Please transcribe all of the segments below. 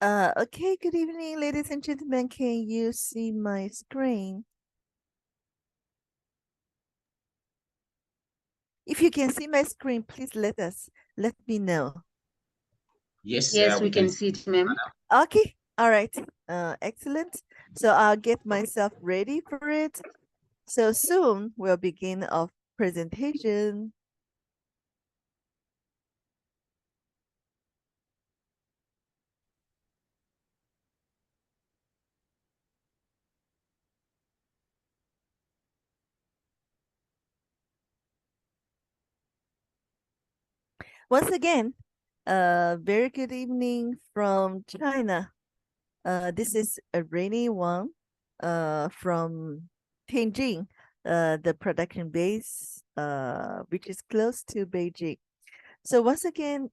Okay, good evening, ladies and gentlemen. Can you see my screen? If you can see my screen, please let me know. Yes, Yes, we we can can see it, ma'am. Okay, all right. Excellent. So I'll get myself ready for it. So soon we'll begin our presentation. Once again, very good evening from China. This is a rainy one from Tianjin, the production base, which is close to Beijing. So once again,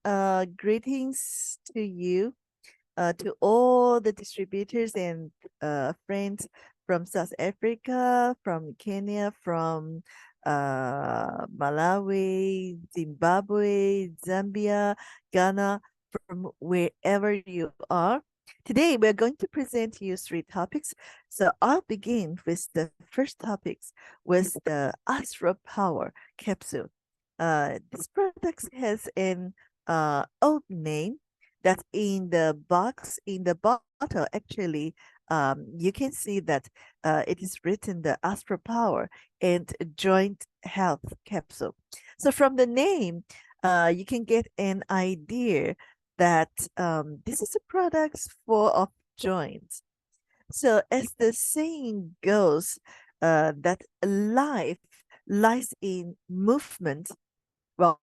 greetings to you, to all the distributors and friends from South Africa, from Kenya, from Malawi, Zimbabwe, Zambia, Ghana, from wherever you are. Today, we're going to present you three topics. So I'll begin with the first topics with the Astro Power capsule. This product has an old name that in the box, in the bottle, actually, you can see that it is written the Astro Power and Joint Health Capsule. So from the name, you can get an idea that this is a product for of joints. So as the saying goes, that life lies in movement. Well,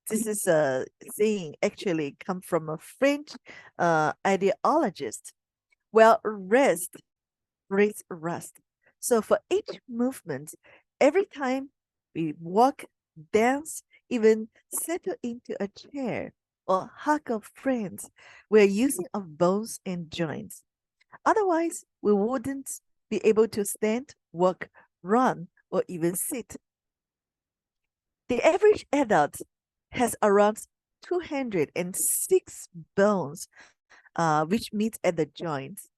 this is a saying actually come from a French ideologist. Well, rest breeds rust. So for each movement, every time we walk, dance, even settle into a chair or hug of friends, we're using of bones and joints. Otherwise, we wouldn't be able to stand, walk, run, or even sit. The average adult has around 206 bones, which meet at the joints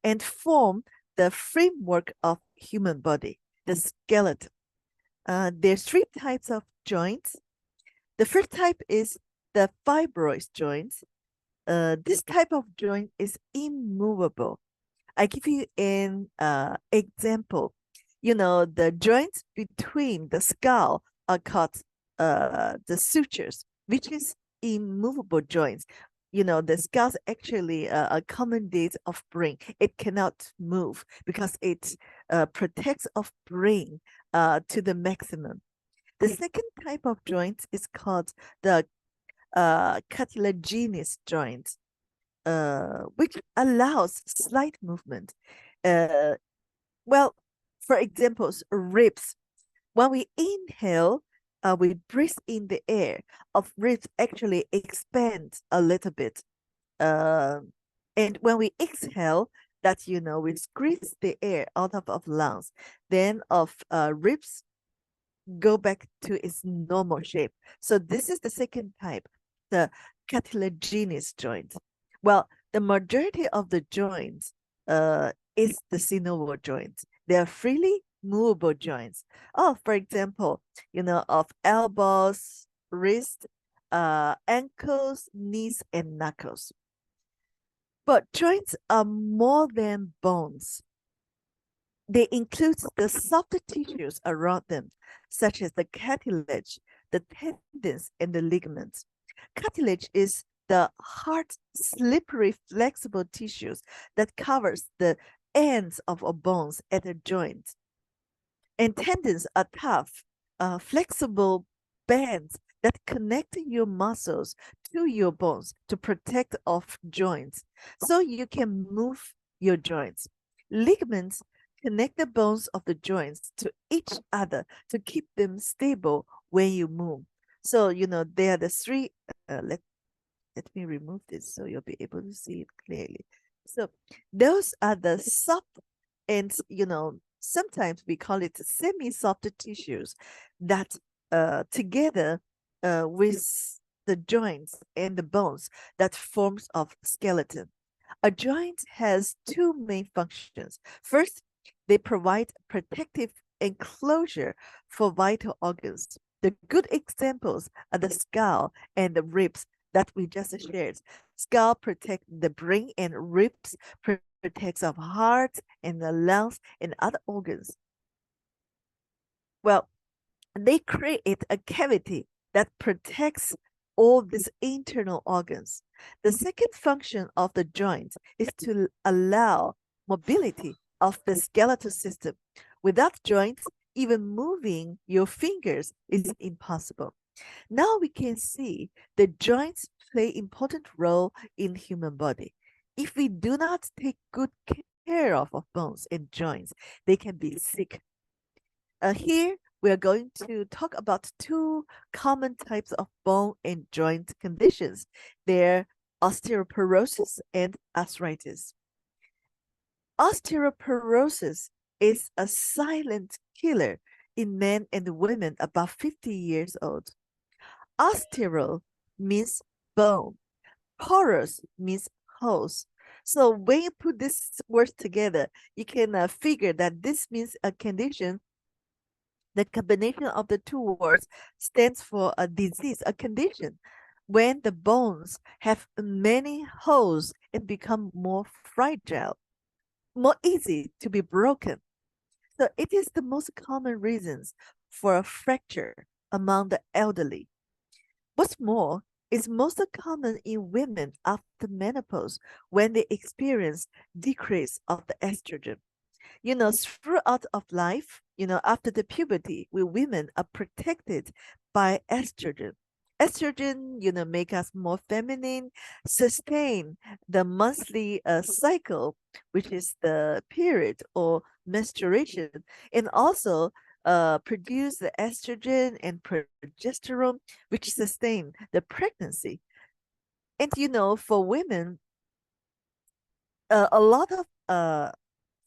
and form the framework of human body, the skeleton. There's three types of joints. The first type is the fibrous joints. This type of joint is immovable. I give you an example. You know, the joints between the skull are called the sutures, which is immovable joints. You know, the skull's actually a commandate of brain. It cannot move because it protects of brain to the maximum. The second type of joint is called the cartilaginous joint, which allows slight movement. Uh, well, for examples, ribs. When we inhale, we breathe in the air. Of ribs actually expand a little bit. Uh, and when we exhale, that we squeeze the air out of lungs. Then of ribs go back to its normal shape. So this is the second type, the cartilaginous joint. Well, the majority of the joints is the synovial joints. They are freely movable joints. Oh, for example, of elbows, wrist, ankles, knees, and knuckles. But joints are more than bones. They include the softer tissues around them, such as the cartilage, the tendons, and the ligaments. Cartilage is the hard, slippery, flexible tissues that covers the ends of our bones at the joints. And tendons are tough, flexible bands that connect your muscles to your bones to protect off joints so you can move your joints. Ligaments connect the bones of the joints to each other to keep them stable when you move. So, there are the three. Let me remove this so you'll be able to see it clearly. So, those are the soft and, sometimes we call it semi-soft tissues that together with the joints and the bones that forms of skeleton. A joint has two main functions. First, they provide protective enclosure for vital organs. The good examples are the skull and the ribs that we just shared. Skull protects the brain and ribs protects our heart and the lungs and other organs. Well, they create a cavity that protects all these internal organs. The second function of the joint is to allow mobility of the skeletal system. Without joints, even moving your fingers is impossible. Now we can see the joints play important role in human body. If we do not take good care of bones and joints, they can be sick. Here, we are going to talk about two common types of bone and joint conditions. They're osteoporosis and arthritis. Osteoporosis is a silent killer in men and women above 50 years old. Osteo means bone. Porous means holes. So when you put these words together, you can figure that this means a condition. The combination of the two words stands for a disease, a condition, when the bones have many holes and become more fragile, more easy to be broken. So it is the most common reasons for a fracture among the elderly. What's more, it's most common in women after menopause when they experience decrease of the estrogen. Throughout of life, after the puberty, we women are protected by estrogen. Estrogen, make us more feminine, sustain the monthly cycle, which is the period or menstruation, and also produce the estrogen and progesterone, which sustain the pregnancy. And for women, a lot of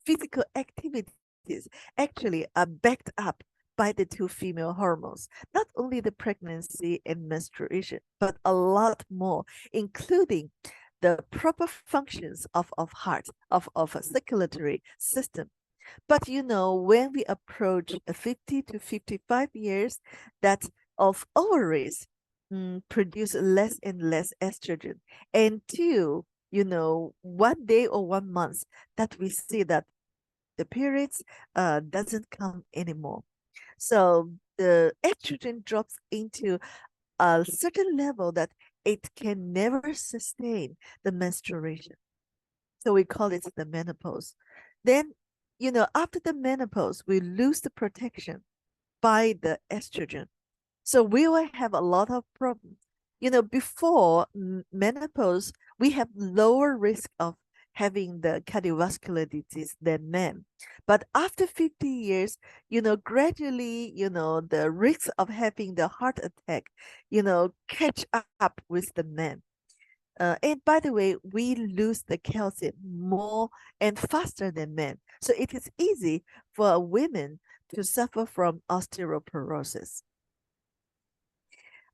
physical activities actually are backed up by the two female hormones, not only the pregnancy and menstruation, but a lot more, including the proper functions of heart, of a circulatory system. But when we approach 50 to 55 years, that of ovaries produce less and less estrogen. And two, one day or 1 month that we see that the periods doesn't come anymore. So the estrogen drops into a certain level that it can never sustain the menstruation. So we call it the menopause. Then, after the menopause, we lose the protection by the estrogen. So we will have a lot of problems. Before menopause, we have lower risk of having the cardiovascular disease than men. But after 50 years, gradually, the risk of having the heart attack, catch up with the men. And by the way, we lose the calcium more and faster than men. So it is easy for women to suffer from osteoporosis.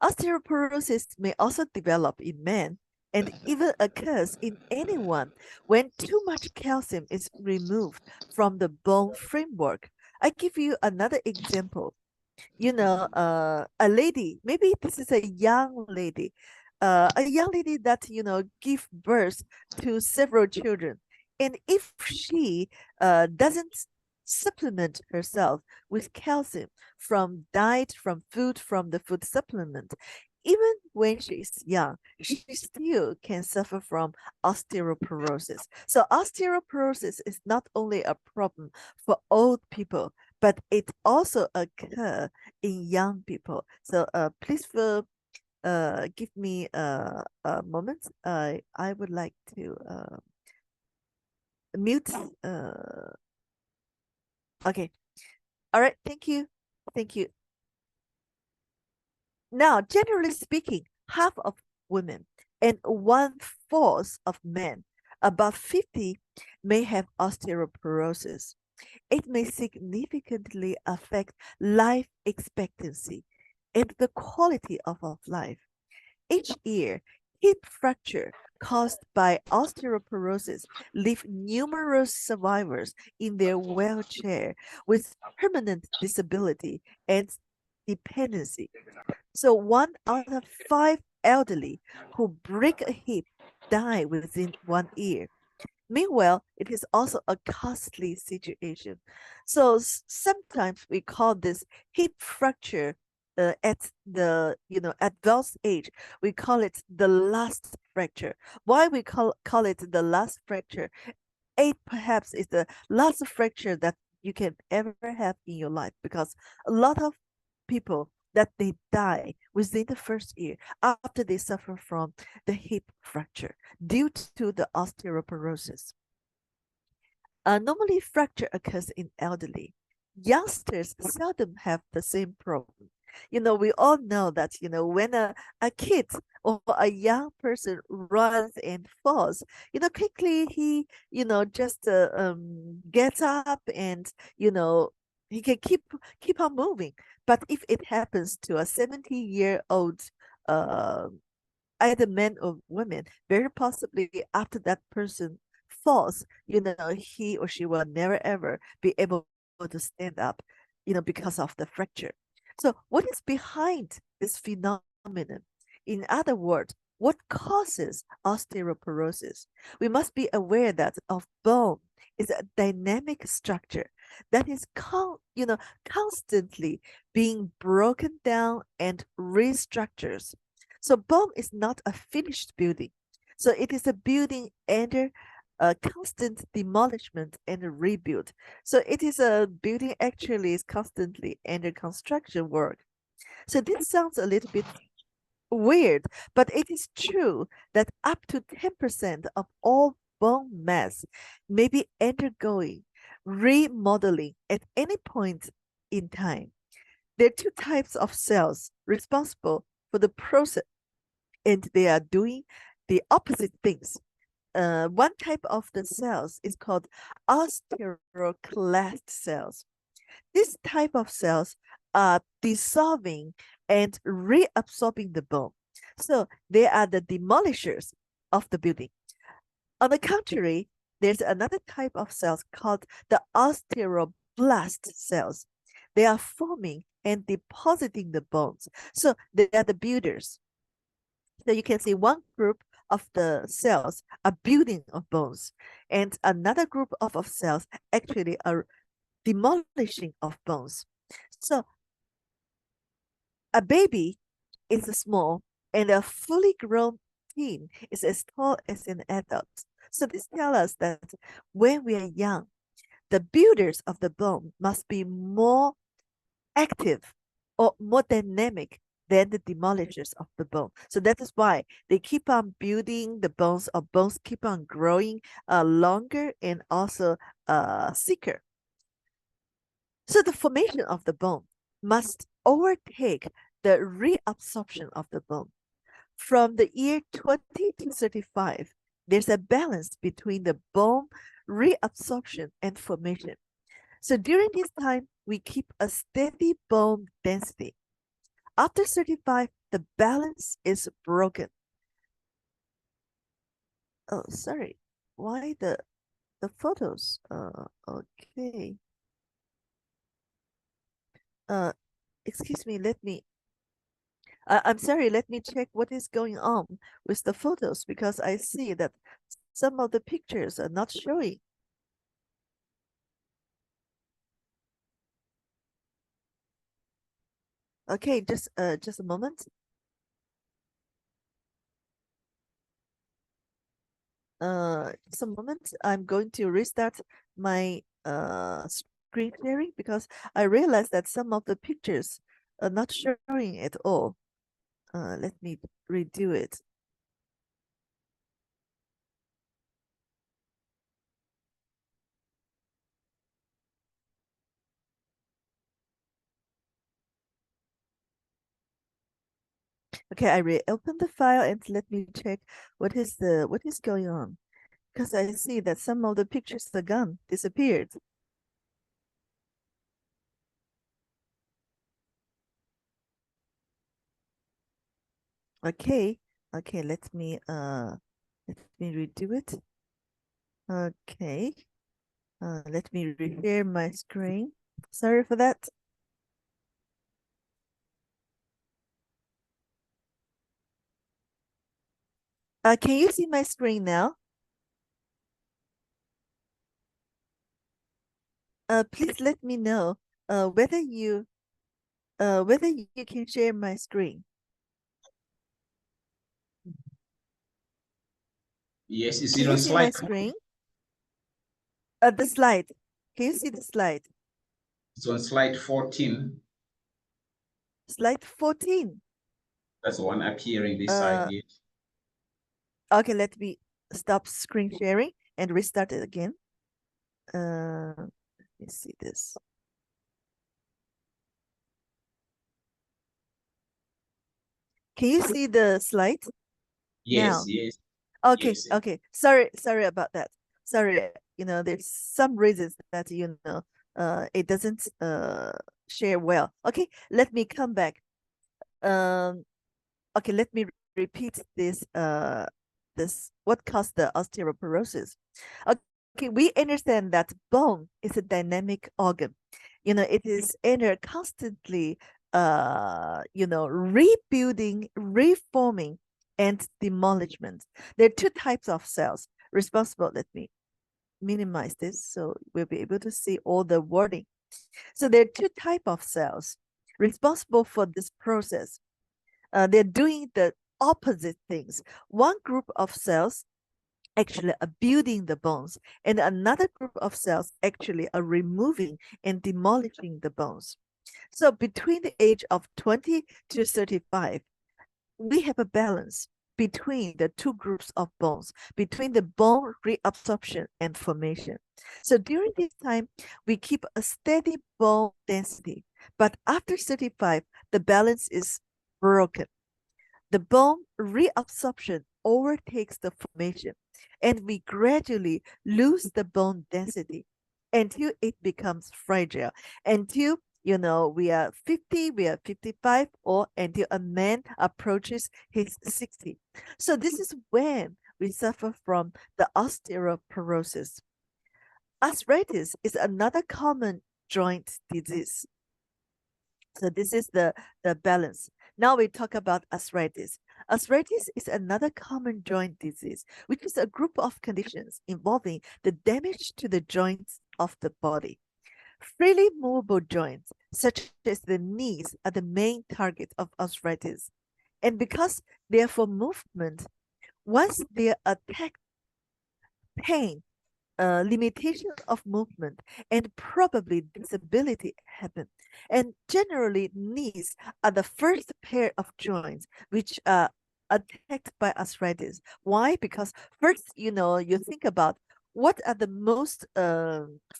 Osteoporosis may also develop in men and even occurs in anyone when too much calcium is removed from the bone framework. I give you another example. A lady, maybe this is a young lady that, give birth to several children. And if she doesn't supplement herself with calcium from diet, from food, from the food supplement, even when she is young, she still can suffer from osteoporosis. So osteoporosis is not only a problem for old people, but it also occur in young people. So please give me a moment. I would like to mute. Okay. All right. Thank you. Thank you. Now, generally speaking, half of women and 1/4 of men above 50 may have osteoporosis. It may significantly affect life expectancy and the quality of life. Each year, Hip fracture caused by osteoporosis leave numerous survivors in their wheelchair with permanent disability and dependency. So 1 out of 5 elderly who break a hip die within 1 year. Meanwhile, it is also a costly situation. So sometimes we call this hip fracture at the advanced age. We call it the last fracture. Why we call it the last fracture? It perhaps is the last fracture that you can ever have in your life because a lot of people that they die within the first year after they suffer from the hip fracture due to the osteoporosis. Normally, fracture occurs in elderly. Youngsters seldom have the same problem. We all know that, when a kid or a young person runs and falls, quickly he, just gets up and, he can keep on moving. But if it happens to a 70-year-old uh, either men or women, very possibly after that person falls, he or she will never ever be able to stand up, because of the fracture. So, what is behind this phenomenon? In other words, what causes osteoporosis? We must be aware that of bone is a dynamic structure that is constantly being broken down and restructures. So bone is not a finished building. So it is a building under constant demolishment and rebuild. So it is a building actually is constantly under construction work. So this sounds a little bit weird, but it is true that up to 10% of all bone mass may be undergoing remodeling at any point in time. There are two types of cells responsible for the process and they are doing the opposite things. One type of the cells is called osteoclast cells. This type of cells are dissolving and reabsorbing the bone. So they are the demolishers of the building. On the contrary, there's another type of cells called the osteoblast cells. They are forming and depositing the bones. So they are the builders. So you can see one group of the cells are building of bones, and another group of cells actually are demolishing of bones. So a baby is small, and a fully grown teen is as tall as an adult. So this tells us that when we are young, the builders of the bone must be more active or more dynamic than the demolishers of the bone. So that is why they keep on building the bones, or bones keep on growing longer and also thicker. So the formation of the bone must overtake the reabsorption of the bone. From the year 20 to 35, there's a balance between the bone reabsorption and formation. So during this time, we keep a steady bone density. After 35, the balance is broken. Oh, sorry. Why the photos? Okay. Uh, excuse me. I'm sorry. Let me check what is going on with the photos because I see that some of the pictures are not showing. Okay, just a moment. Just a moment. I'm going to restart my screen sharing because I realized that some of the pictures are not showing at all. Let me redo it. Okay, I reopened the file and let me check what is going on because I see that some of the pictures are gone, disappeared. Okay, Okay, let me redo it. Okay. Let me share my screen. Sorry for that. Can you see my screen now? Please let me know whether you can share my screen. Yes, is Can it you on see my slide? screen? The slide. Can you see the slide? It's on slide 14. Slide 14. That's the one appearing this side Uh, here. okay, let me stop screen sharing and restart it again. Let me see this. Can you see the slide Yes, now? yes, Okay, yes. okay. Sorry about that. Sorry, there's some reasons that it doesn't share well. Okay, let me come back. Um, okay, let me repeat this what caused the osteoporosis. Okay, we understand that bone is a dynamic organ. It is under constantly rebuilding, reforming, and demolishment. There are two types of cells responsible. Let me minimize this so we'll be able to see all the wording. So there are two types of cells responsible for this process. They're doing the opposite things. One group of cells actually are building the bones, and another group of cells actually are removing and demolishing the bones. So between the age of 20 to 35, we have a balance between the two groups of bones, between the bone reabsorption and formation. So during this time, we keep a steady bone density, but after 35, the balance is broken. The bone reabsorption overtakes the formation, and we gradually lose the bone density until it becomes fragile, until we are 50, we are 55, or until a man approaches his 60. So this is when we suffer from the osteoporosis. Arthritis is another common joint disease. So this is the balance. Now we talk about arthritis. Arthritis is another common joint disease, which is a group of conditions involving the damage to the joints of the body. Freely movable joints, such as the knees, are the main target of arthritis. And because they are for movement, once they are attacked, pain, limitation of movement, and probably disability happen. And generally, knees are the first pair of joints which are attacked by arthritis. Why? Because first, you think about what are the most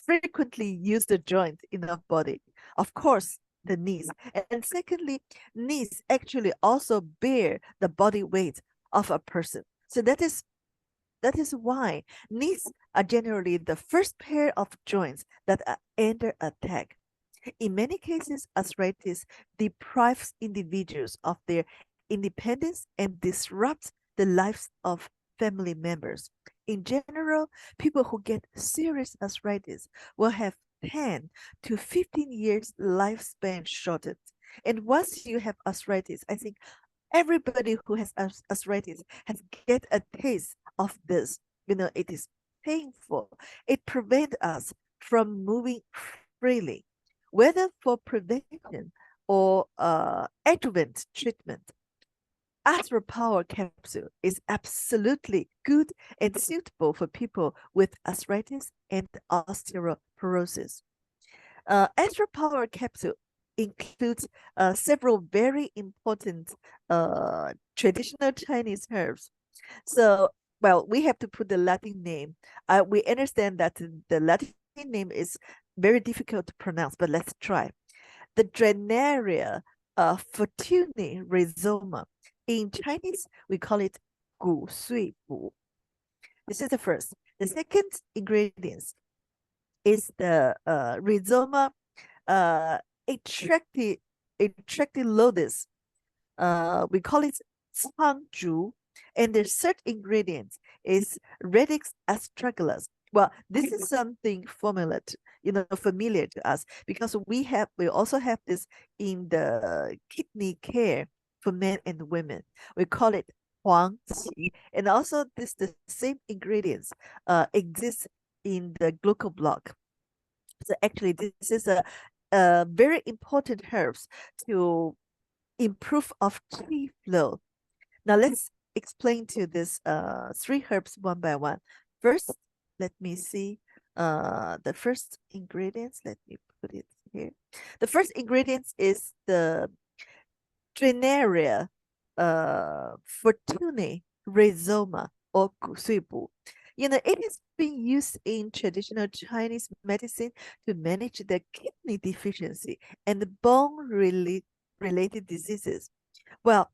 frequently used joint in our body. Of course, the knees. And secondly, knees actually also bear the body weight of a person. So that is why knees are generally the first pair of joints that are under attack. In many cases, arthritis deprives individuals of their independence and disrupts the lives of family members. In general, people who get serious arthritis will have 10 to 15 years lifespan shortened. And once you have arthritis, I think everybody who has arthritis has get a taste of this. It is painful. It prevents us from moving freely, whether for prevention or adjuvant treatment. Astro Power Capsule is absolutely good and suitable for people with arthritis and osteoporosis. Astro Power Capsule includes several very important traditional Chinese herbs. So, well, we have to put the Latin name. We understand that the Latin name is very difficult to pronounce, but let's try. The Drenaria fortuni rhizoma. In Chinese, we call it gu sui bu. This is the first. The second ingredient is the rhizoma attractive lotus. We call it Cangzhu. And the third ingredient is Radix astragalus. Well, this is something familiar to us because we also have this in the kidney care for men and women. We call it Huang Qi. And also the same ingredients exist in the glucoblock. So actually this is a very important herbs to improve of qi flow. Now let's explain to this three herbs one by one. First, let me see the first ingredients. Let me put it here. The first ingredients is the Trinaria fortunae rhizoma or 骨碎补. It is being used in traditional Chinese medicine to manage the kidney deficiency and the bone related diseases. Well,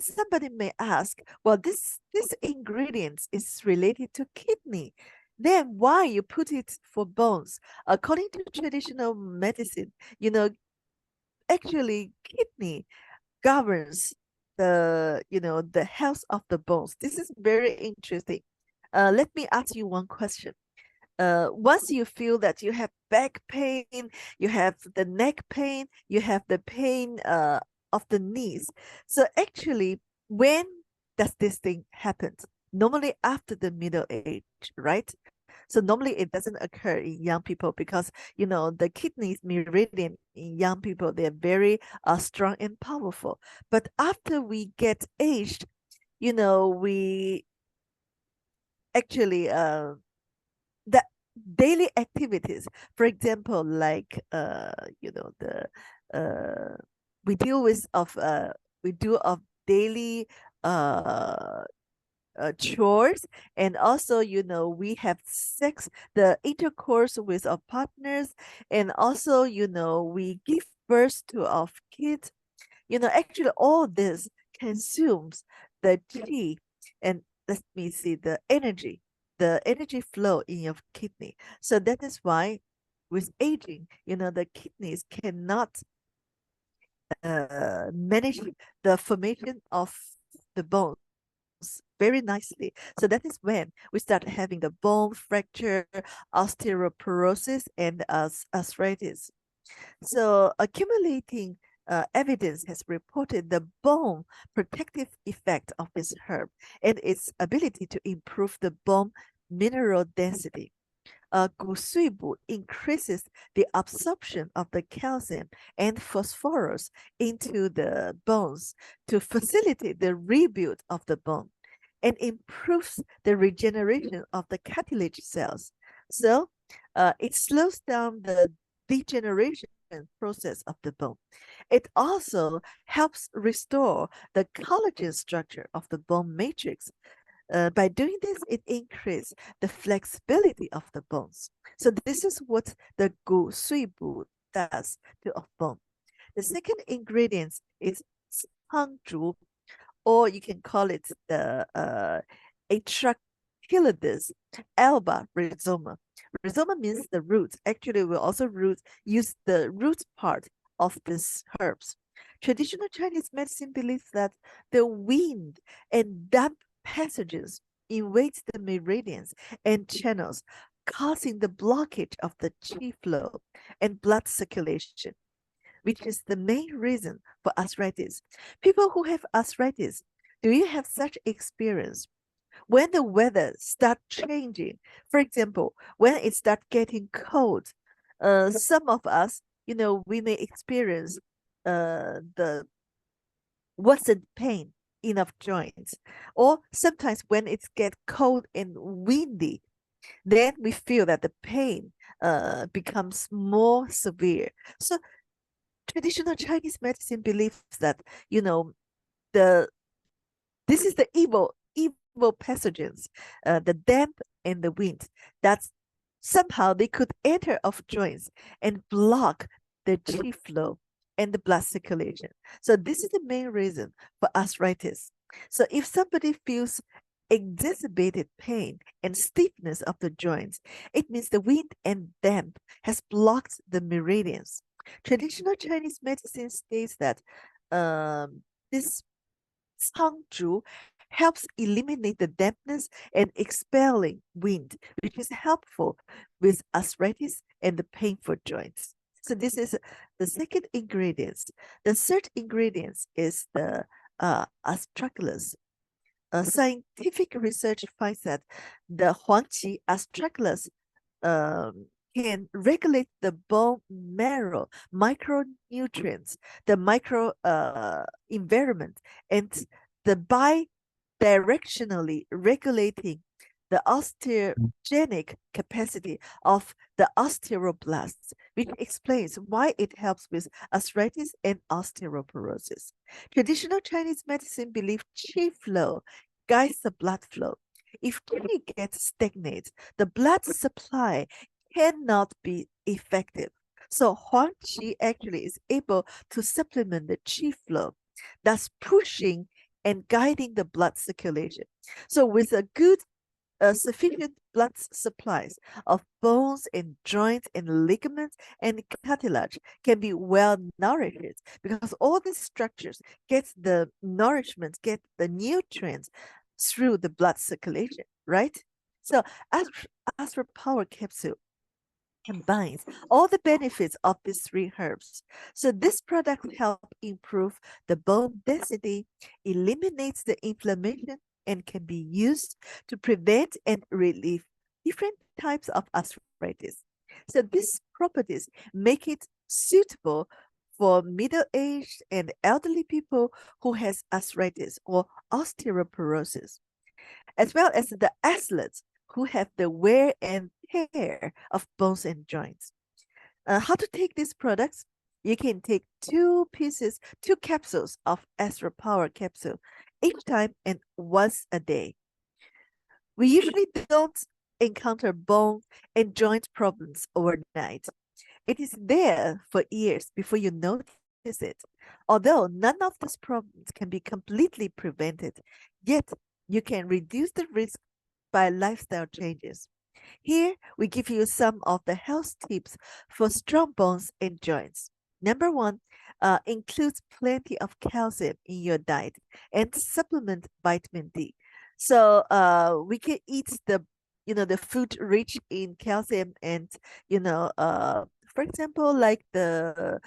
somebody may ask, well, this ingredient is related to kidney. Then why you put it for bones? According to traditional medicine, actually kidney governs the health of the bones. This is very interesting. Let me ask you one question. Once you feel that you have back pain, you have the neck pain, you have the pain of the knees. So actually, when does this thing happen? Normally after the middle age, right? So normally it doesn't occur in young people because the kidneys meridian in young people, they're very strong and powerful. But after we get aged, we actually the daily activities, for example, like the uh we deal with of we do of daily uh chores, and also we have sex, the intercourse with our partners, and also we give birth to our kids. Actually all this consumes the chi, and let me see the energy flow in your kidney. So that is why with aging, the kidneys cannot manage the formation of the bones very nicely. So that is when we start having the bone fracture, osteoporosis, and arthritis. So accumulating evidence has reported the bone protective effect of this herb and its ability to improve the bone mineral density. 骨碎补 increases the absorption of the calcium and phosphorus into the bones to facilitate the rebuild of the bone and improves the regeneration of the cartilage cells. So it slows down the degeneration process of the bone. It also helps restore the collagen structure of the bone matrix. By doing this, it increases the flexibility of the bones. So this is what the 骨碎补 does to a bone. The second ingredient is 苍竹, or you can call it the Atractylidis alba rhizoma. Rhizoma means the roots. Actually, we also use the root part of these herbs. Traditional Chinese medicine believes that the wind and damp passages invade the meridians and channels, causing the blockage of the qi flow and blood circulation, which is the main reason for arthritis. People who have arthritis, do you have such experience? When the weather start changing, for example, when it start getting cold, some of us, we may experience the worsened pain in our joints, or sometimes when it gets cold and windy, then we feel that the pain becomes more severe. So traditional Chinese medicine believes that the this is the evil pathogens, the damp and the wind, that somehow they could enter of joints and block the qi flow and the blood circulation. So this is the main reason for arthritis. So if somebody feels exacerbated pain and stiffness of the joints, it means the wind and damp has blocked the meridians. Traditional Chinese medicine states that this Cangzhu helps eliminate the dampness and expelling wind, which is helpful with arthritis and the painful joints. So this is the second ingredient. The third ingredient is the astragalus. Scientific research finds that the Huangqi astragalus can regulate the bone marrow micronutrients, the micro environment, and the bidirectionally regulating the osteogenic capacity of the osteoblasts, which explains why it helps with arthritis and osteoporosis. Traditional Chinese medicine believes qi flow guides the blood flow. If qi gets stagnant, the blood supply cannot be effective. So Huang Qi actually is able to supplement the qi flow, thus pushing and guiding the blood circulation. So with a good sufficient blood supplies of bones and joints and ligaments and cartilage can be well nourished, because all these structures get the nourishment, get the nutrients through the blood circulation, right? So as for Power Capsule combines all the benefits of these three herbs. So this product helps improve the bone density, eliminates the inflammation, and can be used to prevent and relieve different types of arthritis. So these properties make it suitable for middle-aged and elderly people who has arthritis or osteoporosis, as well as the athletes who have the wear and tear of bones and joints. How to take these products? You can take two capsules of Astro Power capsule each time and once a day. We usually don't encounter bone and joint problems overnight. It is there for years before you notice it. Although none of these problems can be completely prevented, yet you can reduce the risk by lifestyle changes. Here, we give you some of the health tips for strong bones and joints. Number one, includes plenty of calcium in your diet and supplement vitamin D. So we can eat the food rich in calcium and, for example, like the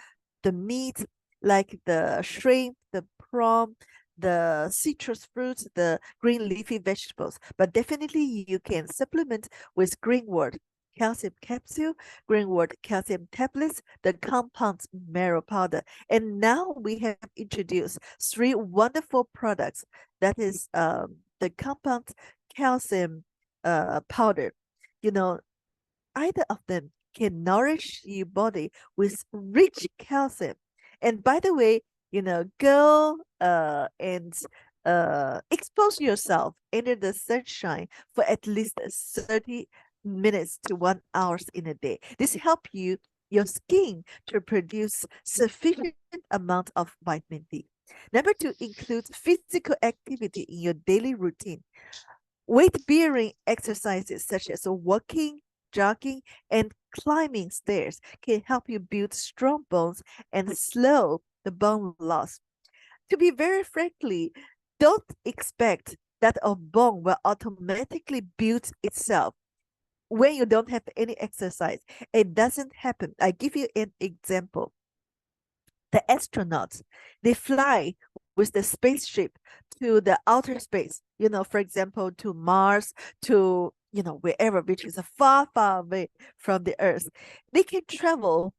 meat, like the shrimp, the prawn, the citrus fruits, the green leafy vegetables. But definitely you can supplement with Greenworld calcium capsule, Greenworld calcium tablets, the compound marrow powder. And now we have introduced three wonderful products. That is the compound calcium powder. Either of them can nourish your body with rich calcium. And by the way, go and expose yourself under the sunshine for at least 30 minutes to 1 hour in a day. This helps your skin to produce sufficient amount of vitamin D. Number two, includes physical activity in your daily routine. Weight-bearing exercises such as walking, jogging, and climbing stairs can help you build strong bones and slow the bone loss. To be very frankly, don't expect that a bone will automatically build itself when you don't have any exercise. It doesn't happen. I give you an example. The astronauts, they fly with the spaceship to the outer space, for example, to Mars, to, wherever, which is far, far away from the Earth. They can travel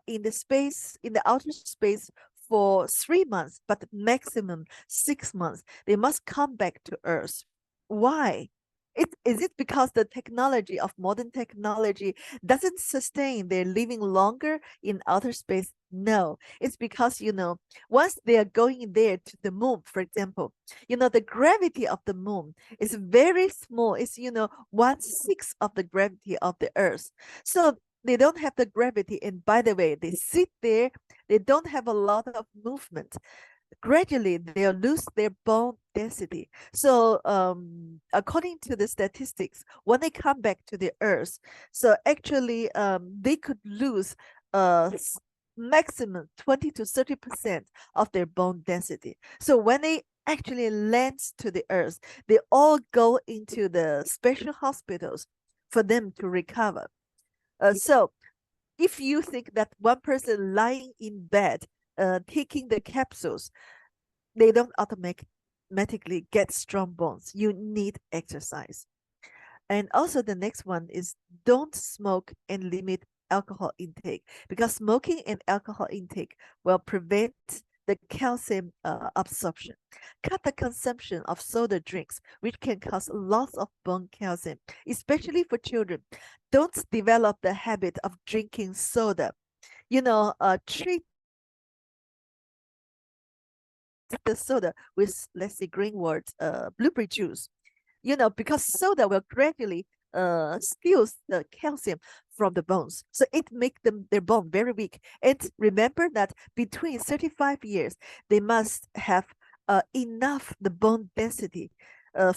in the outer space for 3 months, but maximum 6 months. They must come back to Earth. Why? Is it because the technology of modern technology doesn't sustain their living longer in outer space? No, it's because, once they are going there to the moon, for example, the gravity of the moon is very small. It's, 1/6 of the gravity of the Earth. So they don't have the gravity. And by the way, they sit there, they don't have a lot of movement. Gradually they'll lose their bone density. So according to the statistics, when they come back to the Earth, so actually they could lose maximum 20 to 30% of their bone density. So when they actually lands to the earth. They all go into the special hospitals for them to recover. So if you think that one person lying in bed taking the capsules, they don't automatically get strong bones. You need exercise. And also the next one is don't smoke and limit alcohol intake, because smoking and alcohol intake will prevent the calcium absorption. Cut the consumption of soda drinks, which can cause loss of bone calcium, especially for children. Don't develop the habit of drinking soda. Treat the soda with, let's say, Greenworld blueberry juice, because soda will gradually steals the calcium from the bones. So it makes their bone very weak. And remember that between 35 years, they must have enough the bone density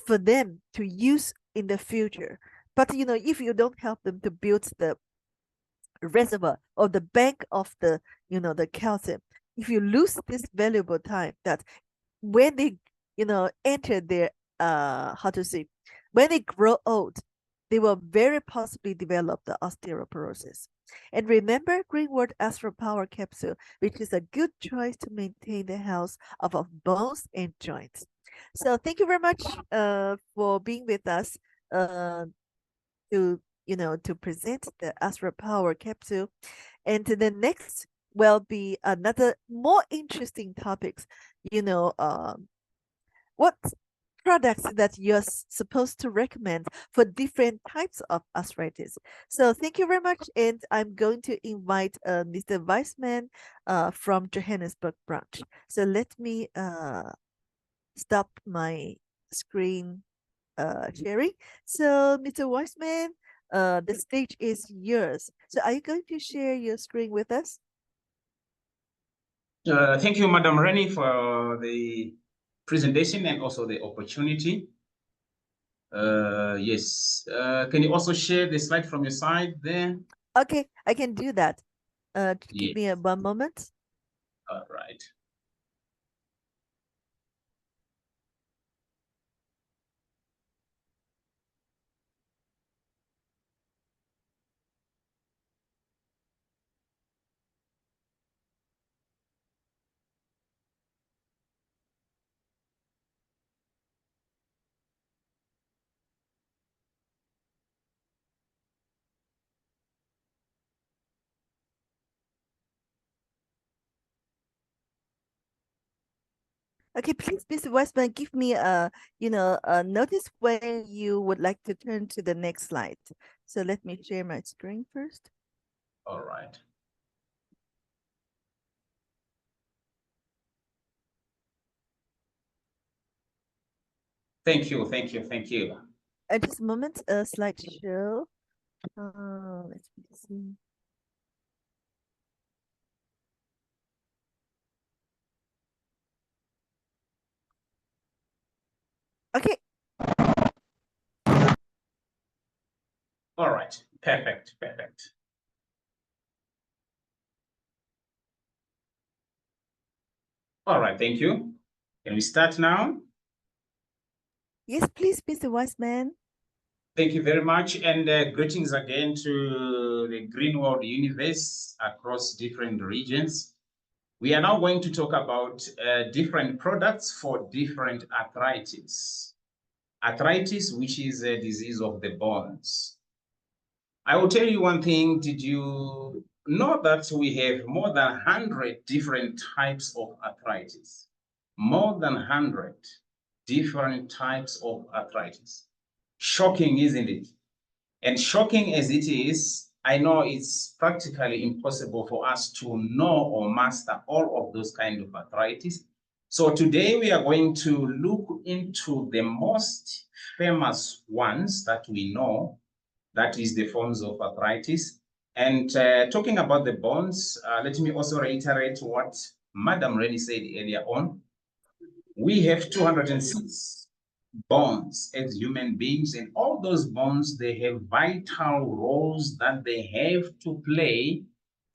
for them to use in the future. But if you don't help them to build the reservoir or the bank of the calcium, if you lose this valuable time, that when they enter their how to say, when they grow old, they will very possibly develop the osteoporosis. And remember Greenwood Astro Power Capsule, which is a good choice to maintain the health of our bones and joints. So thank you very much for being with us to to present the Astro Power Capsule. And the next will be another more interesting topics. What products that you're supposed to recommend for different types of arthritis. So thank you very much. And I'm going to invite Mr. Wiseman from Johannesburg branch. So let me stop my screen sharing. So Mr. Wiseman, the stage is yours. So are you going to share your screen with us? Thank you, Madam Rennie, for the presentation and also the opportunity. Yes. Can you also share the slide from your side there? Okay, I can do that. Give me one moment. All right. Okay, please, Mr. Westman, give me a notice when you would like to turn to the next slide. So let me share my screen first. All right. Thank you, thank you, thank you. Just a moment, slideshow. Let me see. Okay. All right, perfect, perfect. All right, thank you. Can we start now? Yes, please, Mr. Wiseman. Thank you very much, and greetings again to the Greenworld universe across different regions. We are now going to talk about different products for different arthritis. Arthritis, which is a disease of the bones. I will tell you one thing. Did you know that we have more than 100 different types of arthritis? More than 100 different types of arthritis. Shocking, isn't it? And shocking as it is, I know it's practically impossible for us to know or master all of those kind of arthritis. So today we are going to look into the most famous ones that we know, that is the forms of arthritis. And talking about the bones, let me also reiterate what Madam Rennie said earlier on. We have 206 bones as human beings, and all those bones, they have vital roles that they have to play.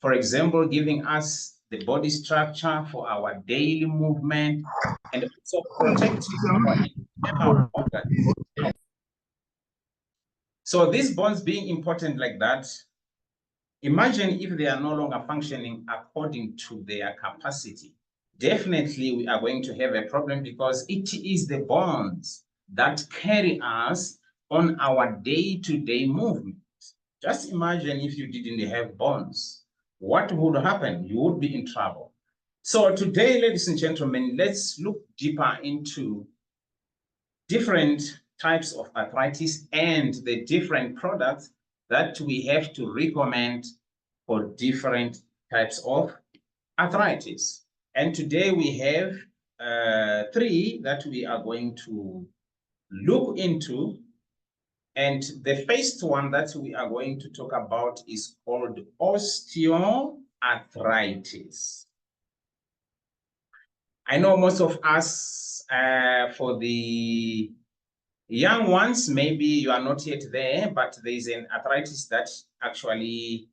For example, giving us the body structure, for our daily movement, and also protecting our internal organs. So these bones being important like that, imagine if they are no longer functioning according to their capacity. Definitely we are going to have a problem, because it is the bones that carry us on our day-to-day movement. Just imagine if you didn't have bones, what would happen? You would be in trouble. So today, ladies and gentlemen, let's look deeper into different types of arthritis and the different products that we have to recommend for different types of arthritis. And today we have three that we are going to look into. And the first one that we are going to talk about is called osteoarthritis. I know most of us, for the young ones, maybe you are not yet there, but there is an arthritis that actually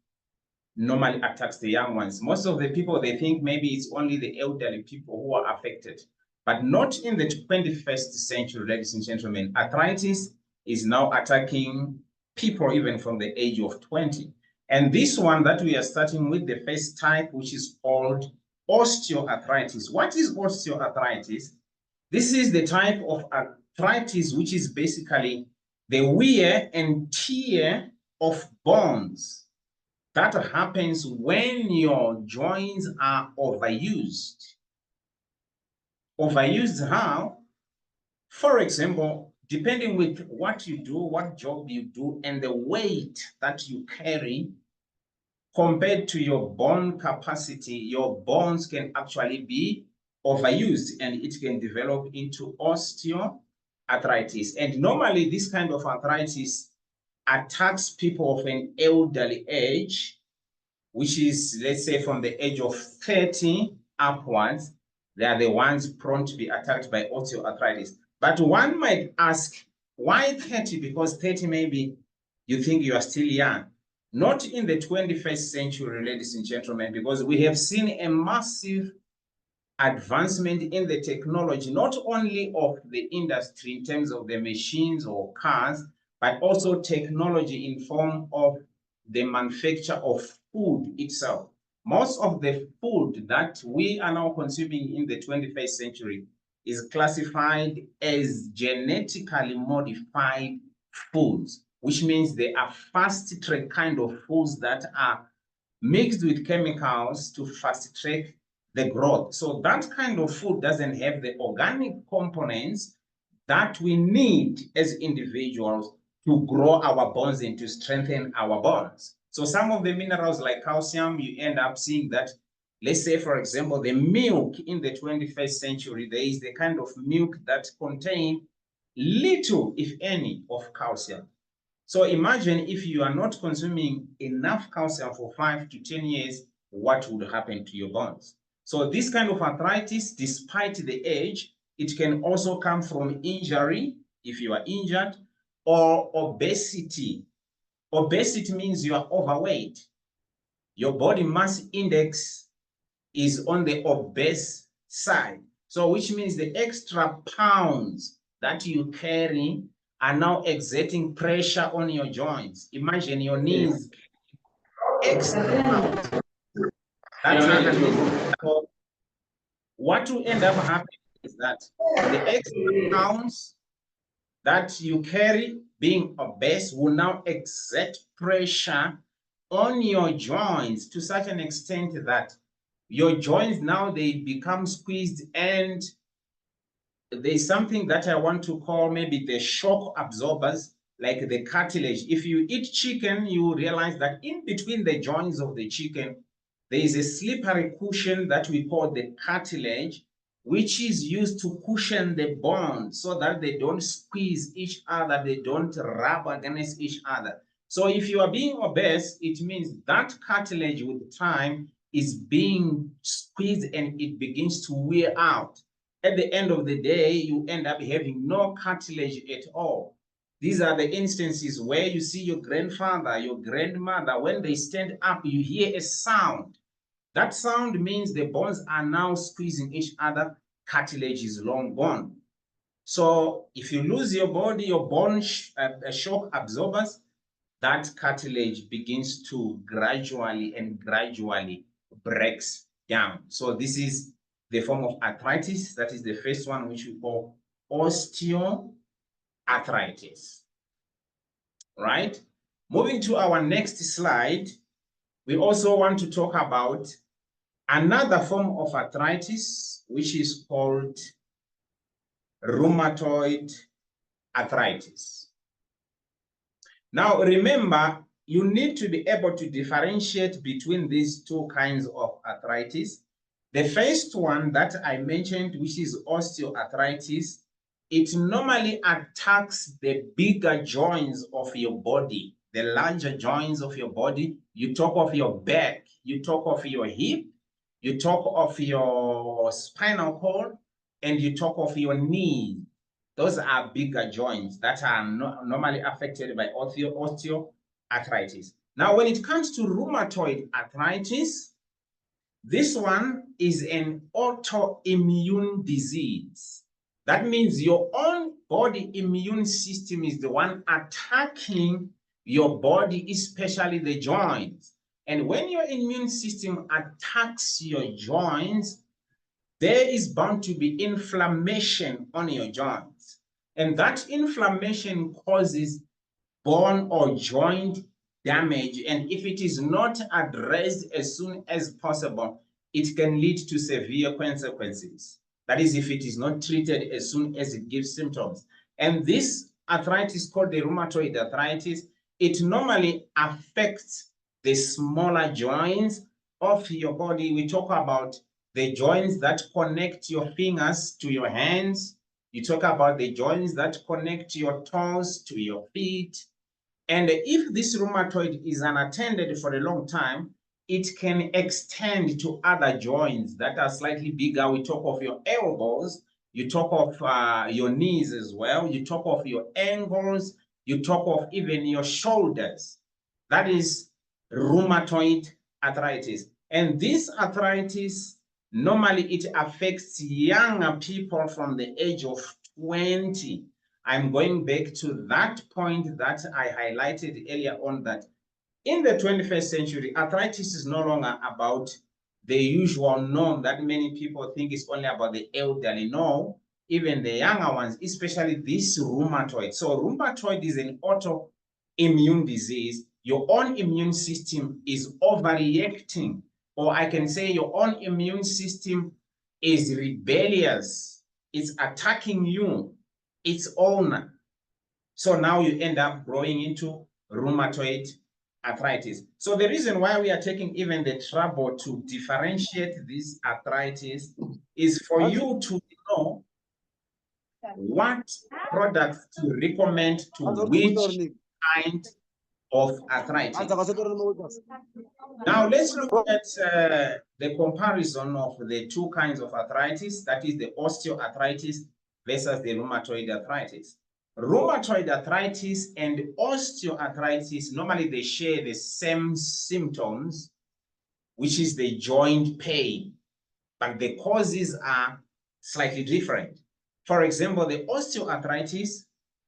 normally attacks the young ones. Most of the people, they think maybe it's only the elderly people who are affected, but not in the 21st century, ladies and gentlemen. Arthritis is now attacking people even from the age of 20. And this one that we are starting with, the first type, which is called osteoarthritis. What is osteoarthritis? This is the type of arthritis which is basically the wear and tear of bones that happens when your joints are overused. Overused how? For example, depending with what you do, what job you do, and the weight that you carry compared to your bone capacity, your bones can actually be overused, and it can develop into osteoarthritis. And normally this kind of arthritis attacks people of an elderly age, which is, let's say, from the age of 30 upwards. They are the ones prone to be attacked by osteoarthritis. But one might ask, why 30? Because 30, maybe you think you are still young. Not in the 21st century, ladies and gentlemen, because we have seen a massive advancement in the technology, not only of the industry in terms of the machines or cars, but also technology in form of the manufacture of food itself. Most of the food that we are now consuming in the 21st century is classified as genetically modified foods, which means they are fast track kind of foods that are mixed with chemicals to fast track the growth. So that kind of food doesn't have the organic components that we need as individuals to grow our bones and to strengthen our bones. So some of the minerals like calcium, you end up seeing that, let's say, for example, the milk in the 21st century, there is the kind of milk that contain little, if any, of calcium. So imagine if you are not consuming enough calcium for 5 to 10 years, what would happen to your bones? So this kind of arthritis, despite the age, it can also come from injury, if you are injured, or obesity. Obesity means you are overweight. Your body mass index is on the obese side. So which means the extra pounds that you carry are now exerting pressure on your joints. Imagine your knees. Extra pounds. That's so what will end up happening is that the extra pounds that you carry, being obese, will now exert pressure on your joints to such an extent that your joints now, they become squeezed, and there's something that I want to call maybe the shock absorbers, like the cartilage. If you eat chicken, you realize that in between the joints of the chicken, there is a slippery cushion that we call the cartilage, which is used to cushion the bones so that they don't squeeze each other, they don't rub against each other. So if you are being obese, it means that cartilage with time is being squeezed and it begins to wear out. At the end of the day, you end up having no cartilage at all. These are the instances where you see your grandfather, your grandmother, when they stand up, you hear a sound That sound means the bones are now squeezing each other, cartilage is long gone. So if you lose your body, your bone shock absorbers, that cartilage begins to gradually breaks down. So this is the form of arthritis. That is the first one, which we call osteoarthritis. Right? Moving to our next slide, we also want to talk about another form of arthritis, which is called rheumatoid arthritis. Now, remember, you need to be able to differentiate between these two kinds of arthritis. The first one that I mentioned, which is osteoarthritis, it normally attacks the bigger joints of your body, the larger joints of your body. You talk of your back, you talk of your hip, you talk of your spinal cord, and you talk of your knee. Those are bigger joints that are normally affected by osteoarthritis. Now, when it comes to rheumatoid arthritis, this one is an autoimmune disease. That means your own body immune system is the one attacking your body, especially the joints. And when your immune system attacks your joints, there is bound to be inflammation on your joints. And that inflammation causes bone or joint damage. And if it is not addressed as soon as possible, it can lead to severe consequences. That is, if it is not treated as soon as it gives symptoms. And this arthritis, called the rheumatoid arthritis, it normally affects the smaller joints of your body. We talk about the joints that connect your fingers to your hands. You talk about the joints that connect your toes to your feet. And if this rheumatoid is unattended for a long time, it can extend to other joints that are slightly bigger. We talk of your elbows, you talk of your knees as well, you talk of your ankles, you talk of even your shoulders. That is rheumatoid arthritis. And this arthritis, normally it affects younger people from the age of 20. I'm going back to that point that I highlighted earlier on, that in the 21st century, arthritis is no longer about the usual norm that many people think is only about the elderly. No, even the younger ones, especially this rheumatoid. So rheumatoid is an autoimmune disease. Your own immune system is overreacting, or I can say your own immune system is rebellious. It's attacking you, its owner. So now you end up growing into rheumatoid arthritis. So the reason why we are taking even the trouble to differentiate this arthritis is for you to know what products to recommend to which kind of arthritis. Now let's look at the comparison of the two kinds of arthritis, that is the osteoarthritis versus the rheumatoid arthritis. Rheumatoid arthritis and osteoarthritis, normally they share the same symptoms, which is the joint pain, but the causes are slightly different. For example, the osteoarthritis,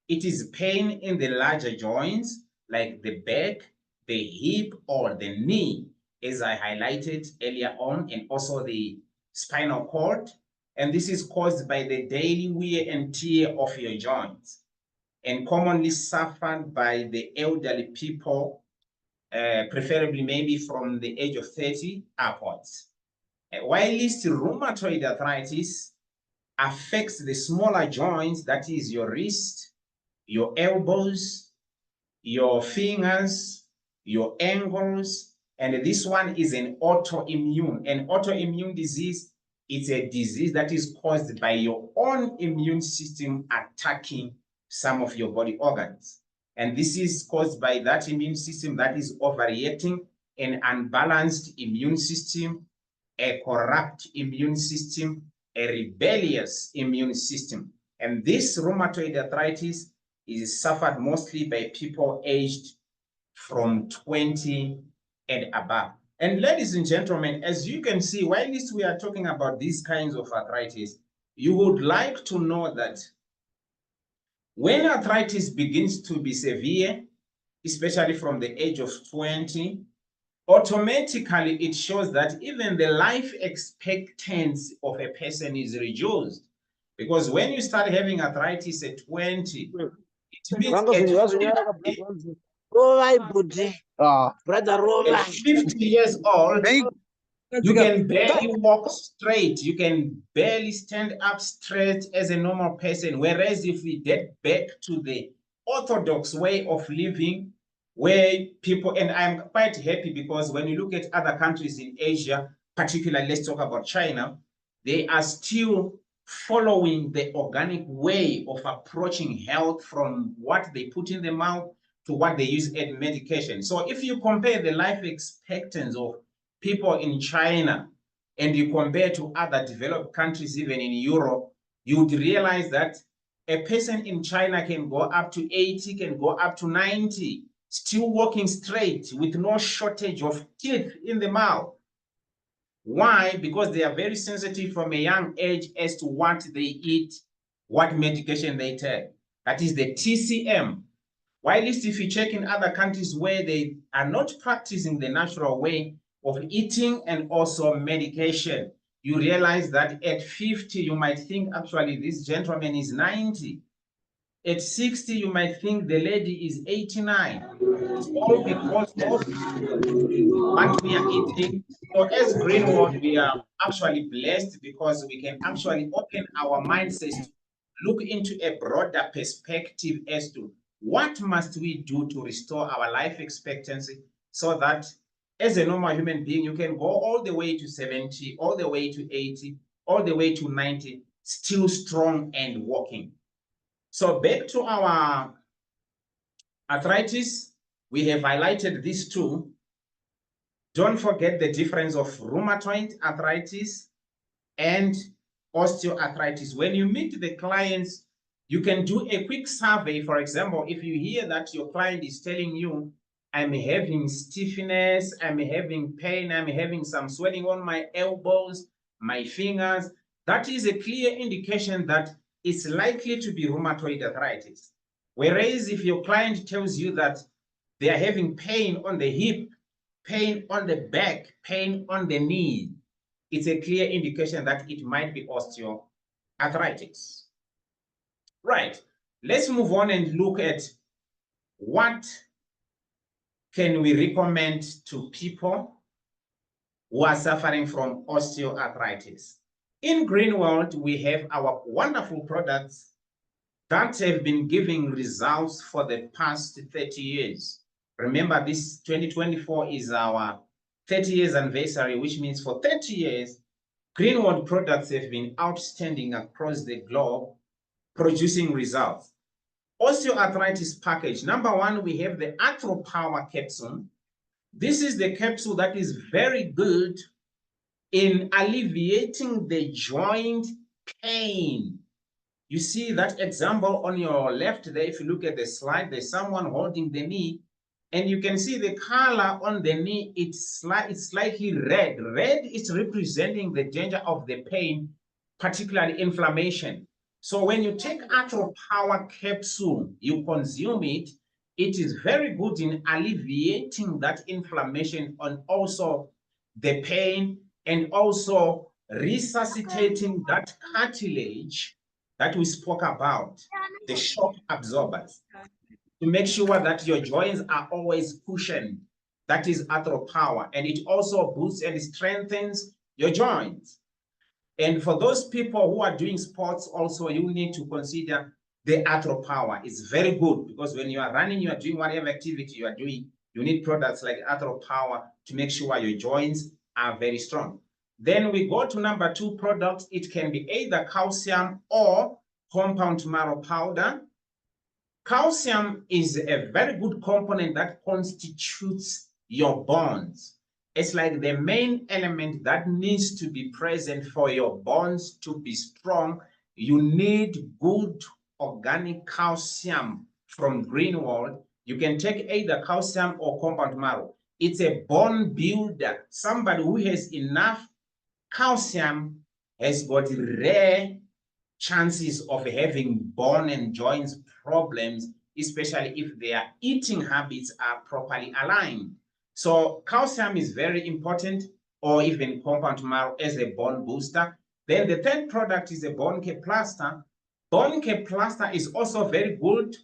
it is pain in the larger joints, like the back, the hip, or the knee, as I highlighted earlier on, and also the spinal cord. And this is caused by the daily wear and tear of your joints, and commonly suffered by the elderly people, preferably maybe from the age of 30 upwards. While rheumatoid arthritis affects the smaller joints, that is your wrist, your elbows, your fingers, your ankles, and this one is an autoimmune. An autoimmune disease is a disease that is caused by your own immune system attacking some of your body organs. And this is caused by that immune system that is overreacting, an unbalanced immune system, a corrupt immune system, a rebellious immune system. And this rheumatoid arthritis is suffered mostly by people aged from 20 and above. And ladies and gentlemen, as you can see, while we are talking about these kinds of arthritis, you would like to know that when arthritis begins to be severe, especially from the age of 20, automatically it shows that even the life expectancy of a person is reduced. Because when you start having arthritis at 20, it means at 50 years old, you can barely walk straight. You can barely stand up straight as a normal person. Whereas if we get back to the orthodox way of living, where people, and I'm quite happy because when you look at other countries in Asia, particularly let's talk about China, they are still following the organic way of approaching health, from what they put in the mouth to what they use as medication. So if you compare the life expectancy of people in China and you compare to other developed countries, even in Europe, you would realize that a person in China can go up to 80, can go up to 90, still walking straight with no shortage of teeth in the mouth. Why? Because they are very sensitive from a young age as to what they eat, what medication they take. That is the TCM. While if you check in other countries where they are not practicing the natural way of eating and also medication, you realize that at 50, you might think actually this gentleman is 90. At 60, you might think the lady is 89. It's all because of what we are eating. So as Greenworld, we are actually blessed because we can actually open our mindsets to look into a broader perspective as to what must we do to restore our life expectancy, so that as a normal human being, you can go all the way to 70, all the way to 80, all the way to 90, still strong and walking. So back to our arthritis, we have highlighted these two. Don't forget the difference of rheumatoid arthritis and osteoarthritis. When you meet the clients, you can do a quick survey. For example, if you hear that your client is telling you, I'm having stiffness, I'm having pain, I'm having some swelling on my elbows, my fingers, that is a clear indication that it's likely to be rheumatoid arthritis. Whereas if your client tells you that they are having pain on the hip, pain on the back, pain on the knee, it's a clear indication that it might be osteoarthritis. Right, let's move on and look at what can we recommend to people who are suffering from osteoarthritis. In Greenworld, we have our wonderful products that have been giving results for the past 30 years. Remember, this 2024 is our 30 years anniversary, which means for 30 years, Greenworld products have been outstanding across the globe, producing results. Osteoarthritis package. Number one, we have the Arthro Power capsule. This is the capsule that is very good in alleviating the joint pain. You see that example on your left there. If you look at the slide, there's someone holding the knee, and you can see the color on the knee, it's slightly red. Red is representing the danger of the pain, particularly inflammation. So when you take Arthro Power capsule, you consume it, it is very good in alleviating that inflammation and also the pain, and also resuscitating that cartilage that we spoke about, the shock absorbers, to make sure that your joints are always cushioned. That is Arthro Power, and it also boosts and strengthens your joints. And for those people who are doing sports also, you need to consider the Arthro Power. It's very good because when you are running, you are doing whatever activity you are doing, you need products like Arthro Power to make sure your joints are very strong. Then we go to number two product. It can be either calcium or compound marrow powder. Calcium is a very good component that constitutes your bones. It's like the main element that needs to be present for your bones to be strong. You need good organic calcium from Greenworld. You can take either calcium or compound marrow. It's a bone builder. Somebody who has enough calcium has got rare chances of having bone and joints problems, especially if their eating habits are properly aligned. So calcium is very important, or even compound marrow as a bone booster. Then the third product is a bone care plaster. Bone care plaster is also very good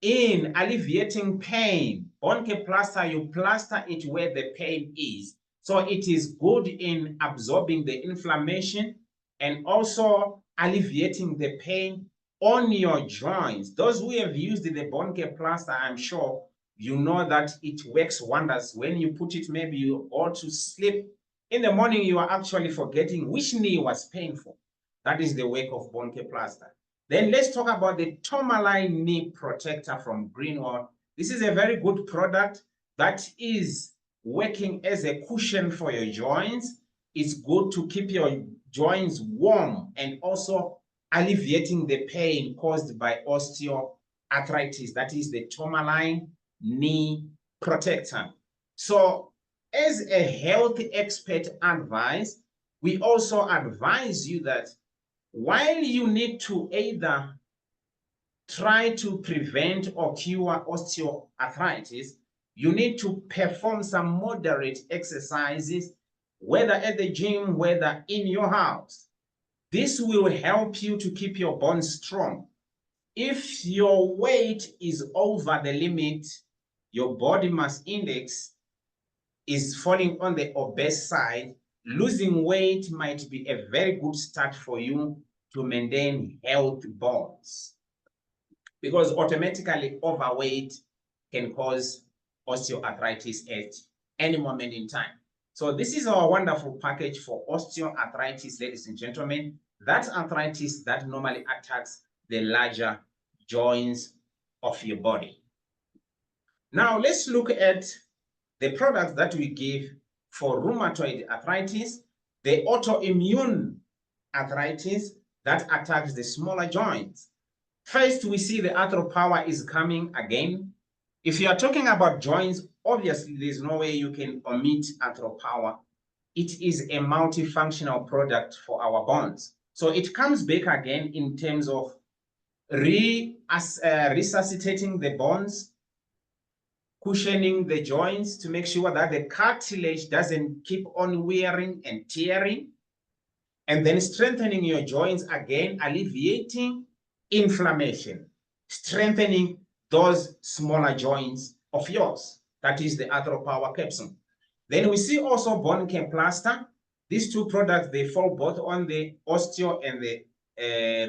in alleviating pain. Bone care plaster, you plaster it where the pain is. So it is good in absorbing the inflammation and also alleviating the pain on your joints. Those who have used the bone care plaster, I'm sure you know that it works wonders. When you put it, maybe you ought to sleep. In the morning, you are actually forgetting which knee was painful. That is the work of bone care plaster. Then let's talk about the Tourmaline Knee Protector from Greenworld. This is a very good product that is working as a cushion for your joints. It's good to keep your joints warm and also alleviating the pain caused by osteoarthritis. That is the Tourmaline Knee Protector. So as a health expert advice, we also advise you that while you need to either try to prevent or cure osteoarthritis, you need to perform some moderate exercises, whether at the gym, whether in your house. This will help you to keep your bones strong. If your weight is over the limit, your body mass index is falling on the obese side, losing weight might be a very good start for you to maintain healthy bones, because automatically overweight can cause osteoarthritis at any moment in time. So this is our wonderful package for osteoarthritis, ladies and gentlemen. That's arthritis that normally attacks the larger joints of your body. Now let's look at the products that we give for rheumatoid arthritis, the autoimmune arthritis that attacks the smaller joints. First, we see the arthropower is coming again. If you are talking about joints, obviously there's no way you can omit arthropower. It is a multifunctional product for our bones. So it comes back again in terms of resuscitating the bones, cushioning the joints to make sure that the cartilage doesn't keep on wearing and tearing, and then strengthening your joints again, alleviating inflammation, strengthening those smaller joints of yours. That is the Arthropower capsule. Then we see also bone care plaster. These two products, they fall both on the osteo and the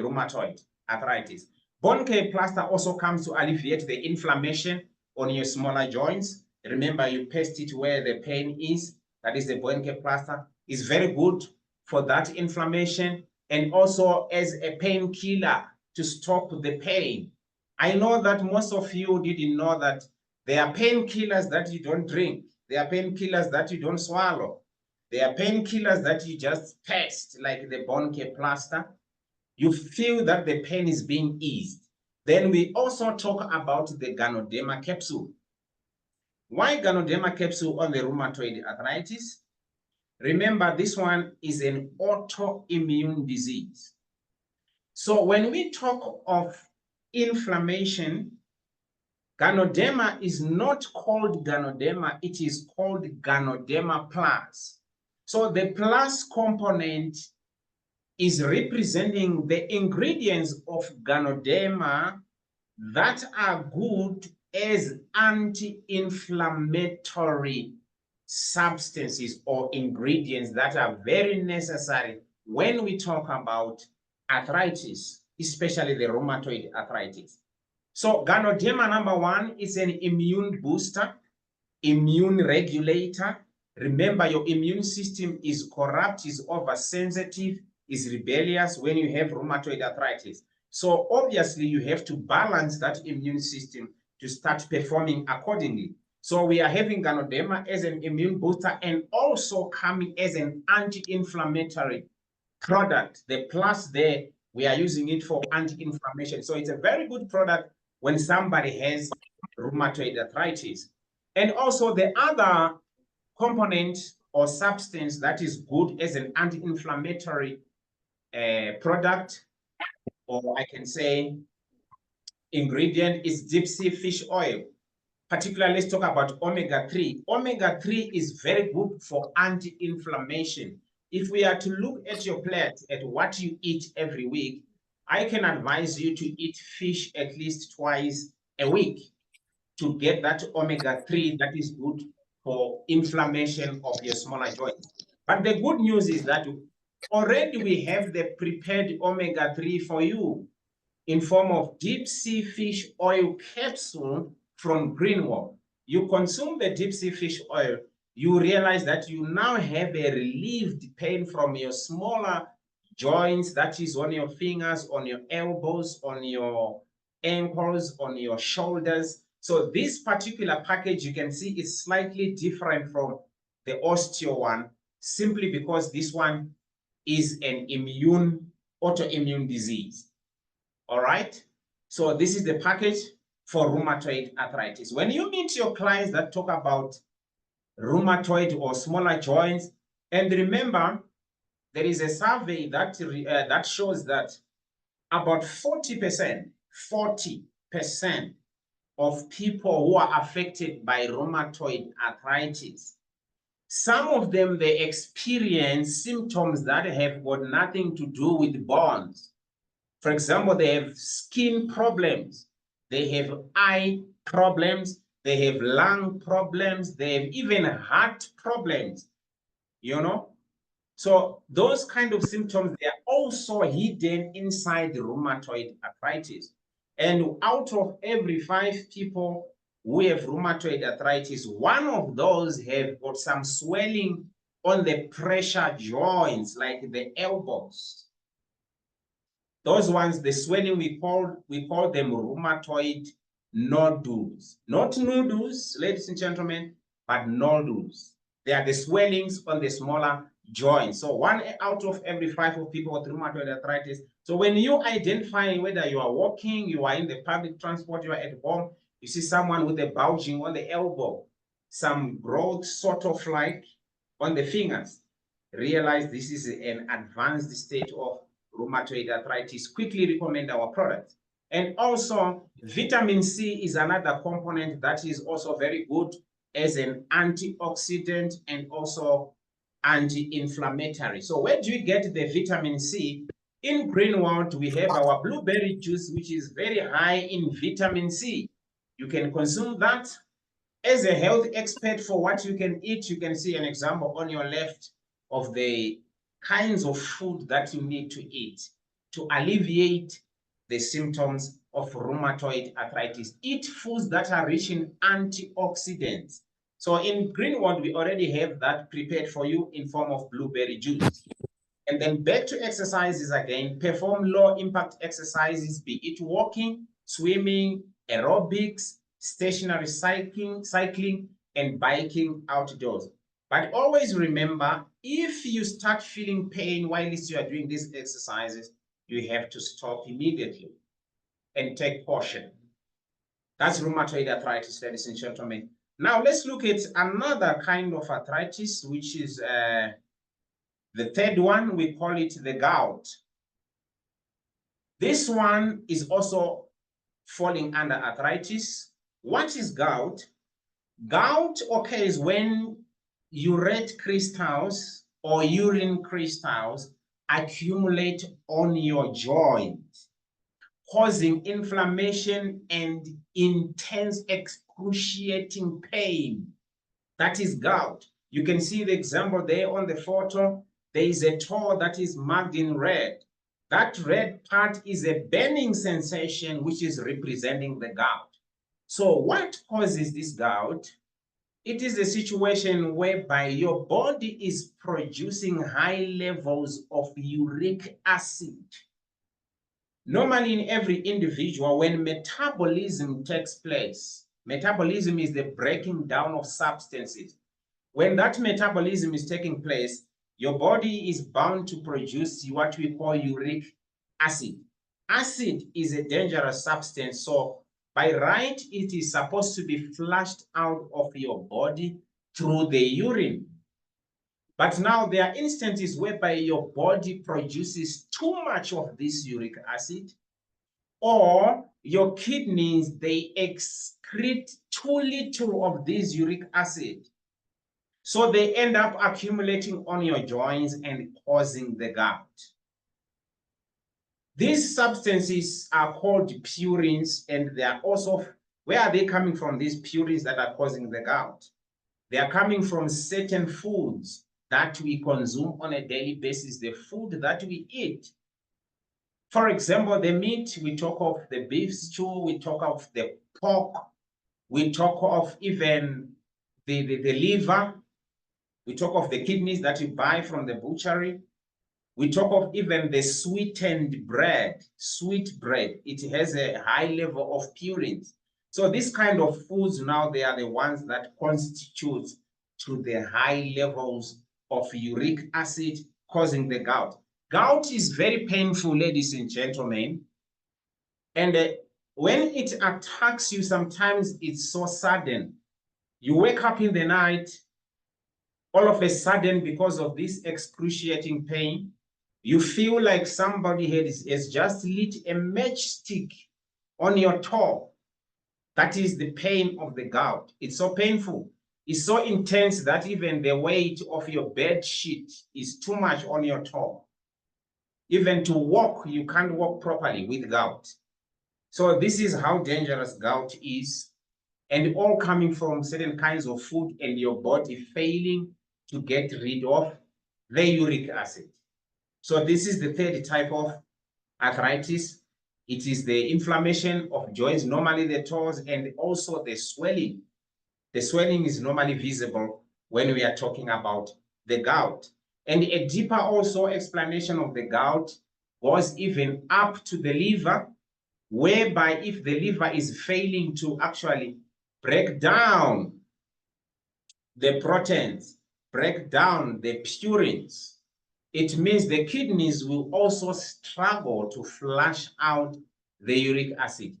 rheumatoid arthritis. Bone care plaster also comes to alleviate the inflammation on your smaller joints. Remember, you paste it where the pain is. That is the bone care plaster. It's very good for that inflammation and also as a painkiller to stop the pain. I know that most of you didn't know that there are painkillers that you don't drink. There are painkillers that you don't swallow. There are painkillers that you just paste, like the bone care plaster. You feel that the pain is being eased. Then we also talk about the Ganoderma capsule. Why Ganoderma capsule on the rheumatoid arthritis? Remember, this one is an autoimmune disease. So when we talk of inflammation, Ganoderma is not called Ganoderma, it is called Ganoderma Plus. So the plus component is representing the ingredients of Ganoderma that are good as anti-inflammatory substances or ingredients that are very necessary when we talk about arthritis, especially the rheumatoid arthritis. So Ganoderma number one is an immune booster, immune regulator. Remember, your immune system is corrupt, is oversensitive, is rebellious when you have rheumatoid arthritis. So obviously you have to balance that immune system to start performing accordingly. So we are having Ganoderma as an immune booster and also coming as an anti-inflammatory product. The plus there, we are using it for anti-inflammation. So it's a very good product when somebody has rheumatoid arthritis. And also the other component or substance that is good as an anti-inflammatory product, or I can say ingredient, is deep sea fish oil. Particularly, let's talk about omega-3. Omega-3 is very good for anti-inflammation. If we are to look at your plate, at what you eat every week, I can advise you to eat fish at least twice a week to get that omega-3 that is good for inflammation of your smaller joints. But the good news is that already we have the prepared omega-3 for you in form of deep sea fish oil capsule from Greenworld. You consume the deep sea fish oil, you realize that you now have a relieved pain from your smaller joints, that is on your fingers, on your elbows, on your ankles, on your shoulders. So this particular package, you can see, is slightly different from the osteo one, simply because this one is an autoimmune disease. All right. So this is the package for rheumatoid arthritis. When you meet your clients that talk about rheumatoid or smaller joints, and remember, there is a survey that shows that about 40% of people who are affected by rheumatoid arthritis, some of them, they experience symptoms that have got nothing to do with bones. For example, they have skin problems, they have eye problems, they have lung problems, they have even heart problems, you know? So those kind of symptoms, they are also hidden inside the rheumatoid arthritis. And out of every 5 people who have rheumatoid arthritis, one of those have got some swelling on the pressure joints, like the elbows. Those ones, the swelling, we call them rheumatoid nodules. Not noodles, ladies and gentlemen, but nodules. They are the swellings on the smaller joints. So 1 out of every 5 of people with rheumatoid arthritis. So when you identify whether you are walking, you are in the public transport, you are at home, you see someone with a bulging on the elbow, some growth sort of like on the fingers, realize this is an advanced state of rheumatoid arthritis. Quickly recommend our product. And also, vitamin C is another component that is also very good as an antioxidant and also anti-inflammatory. So where do you get the vitamin C? In Greenworld, we have our blueberry juice, which is very high in vitamin C. You can consume that. As a health expert for what you can eat, you can see an example on your left of the kinds of food that you need to eat to alleviate the symptoms of rheumatoid arthritis. Eat foods that are rich in antioxidants. So in Greenworld, we already have that prepared for you in form of blueberry juice. And then back to exercises again. Perform low impact exercises, be it walking, swimming, aerobics, stationary cycling, and biking outdoors. But always remember, if you start feeling pain while you are doing these exercises, you have to stop immediately and take caution. That's rheumatoid arthritis, ladies and gentlemen. Now let's look at another kind of arthritis, which is the third one. We call it the gout. This one is also falling under arthritis. What is gout? Gout occurs when urate crystals or urine crystals accumulate on your joint, causing inflammation and intense excruciating pain. That is gout. You can see the example there on the photo. There is a toe that is marked in red. That red part is a burning sensation which is representing the gout. So what causes this gout? It is a situation whereby your body is producing high levels of uric acid. Normally in every individual, when metabolism takes place, metabolism is the breaking down of substances. When that metabolism is taking place, your body is bound to produce what we call uric acid. Acid is a dangerous substance, so By right, it is supposed to be flushed out of your body through the urine. But now there are instances whereby your body produces too much of this uric acid, or your kidneys, they excrete too little of this uric acid. So they end up accumulating on your joints and causing the gout. These substances are called purines, and they are also, where are they coming from, these purines that are causing the gout? They are coming from certain foods that we consume on a daily basis, the food that we eat. For example, the meat, we talk of the beef stew, we talk of the pork, we talk of even the liver, we talk of the kidneys that you buy from the butchery. We talk of even the sweetened bread, sweet bread. It has a high level of purines. So these kind of foods now, they are the ones that constitute to the high levels of uric acid causing the gout. Gout is very painful, ladies and gentlemen. And when it attacks you, sometimes it's so sudden. You wake up in the night, all of a sudden, because of this excruciating pain, you feel like somebody has just lit a matchstick on your toe. That is the pain of the gout. It's so painful. It's so intense that even the weight of your bed sheet is too much on your toe. Even to walk, you can't walk properly with gout. So this is how dangerous gout is, and all coming from certain kinds of food and your body failing to get rid of the uric acid. So this is the third type of arthritis. It is the inflammation of joints, normally the toes, and also the swelling. The swelling is normally visible when we are talking about the gout. And a deeper also explanation of the gout goes even up to the liver, whereby if the liver is failing to actually break down the proteins, break down the purines, it means the kidneys will also struggle to flush out the uric acid,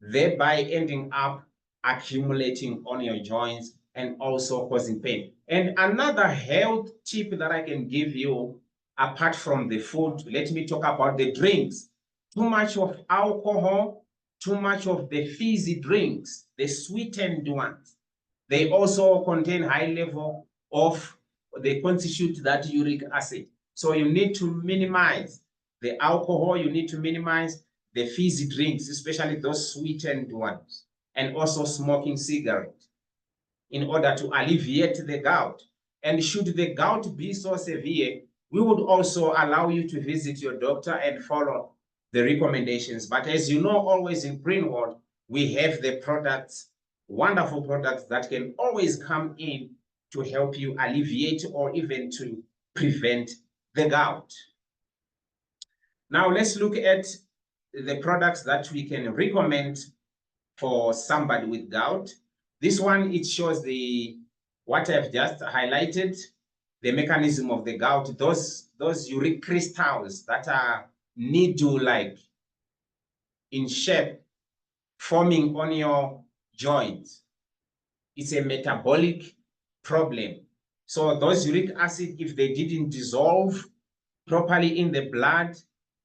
thereby ending up accumulating on your joints and also causing pain. And another health tip that I can give you, apart from the food, let me talk about the drinks. Too much of alcohol, too much of the fizzy drinks, the sweetened ones, they also contain high level of, they constitute that uric acid. So you need to minimize the alcohol, you need to minimize the fizzy drinks, especially those sweetened ones, and also smoking cigarettes in order to alleviate the gout. And should the gout be so severe, we would also allow you to visit your doctor and follow the recommendations. But as you know, always in Greenworld, we have the products, wonderful products that can always come in to help you alleviate or even to prevent the gout. Now let's look at the products that we can recommend for somebody with gout. This one, it shows the what I've just highlighted, the mechanism of the gout, those uric crystals that are needle-like in shape forming on your joints. It's a metabolic problem. So those uric acid, if they didn't dissolve properly in the blood,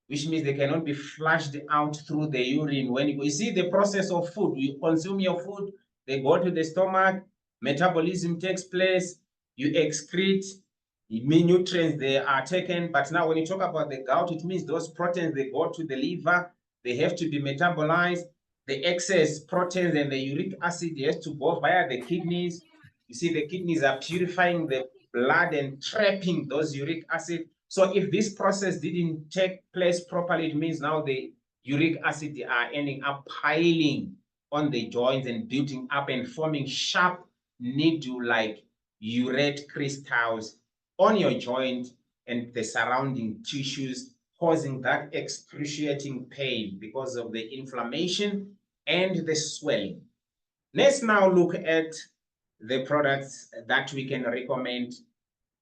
which means they cannot be flushed out through the urine. When you see the process of food, you consume your food, they go to the stomach, metabolism takes place, you excrete, nutrients, they are taken. But now when you talk about the gout, it means those proteins, they go to the liver, they have to be metabolized. The excess proteins and the uric acid has to go via the kidneys. You see, the kidneys are purifying the blood and trapping those uric acid. So if this process didn't take place properly, it means now the uric acid are ending up piling on the joints and building up and forming sharp needle-like urate crystals on your joint and the surrounding tissues, causing that excruciating pain because of the inflammation and the swelling. Let's now look at the products that we can recommend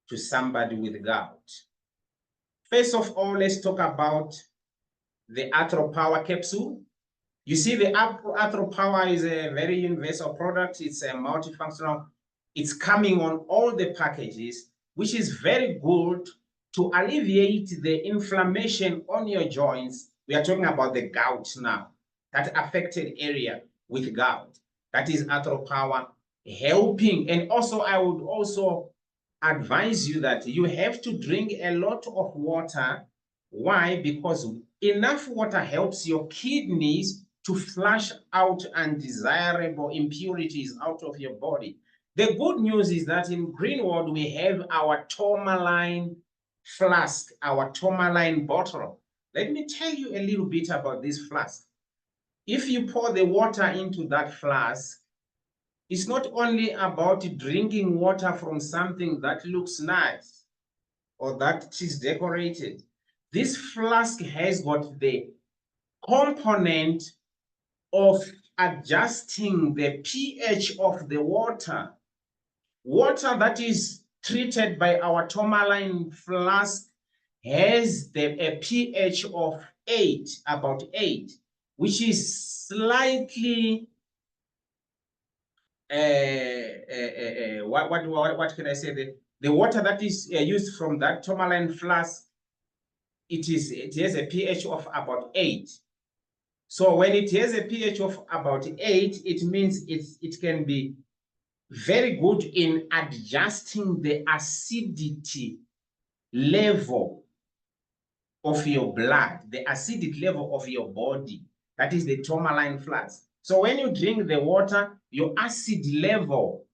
to somebody with gout. First of all, let's talk about the Arthro Power Capsule. You see, the Arthropower is a very universal product. It's a multifunctional. It's coming on all the packages, which is very good to alleviate the inflammation on your joints. We are talking about the gout now, that affected area with gout. That is Arthropower helping. And also, I would also advise you that you have to drink a lot of water. Why? Because enough water helps your kidneys to flush out undesirable impurities out of your body. The good news is that in Greenworld, we have our tourmaline flask, our tourmaline bottle. Let me tell you a little bit about this flask. If you pour the water into that flask, it's not only about drinking water from something that looks nice or that is decorated. This flask has got the component of adjusting the pH of the water. Water that is treated by our tourmaline flask has a pH of 8, about 8, which is slightly, what can I say? The water that is used from that tourmaline flask, it has a pH of about 8. So when it has a pH of about 8, it means it can be very good in adjusting the acidity level of your blood, the acidic level of your body. That is the tourmaline flask. So when you drink the water, your acid level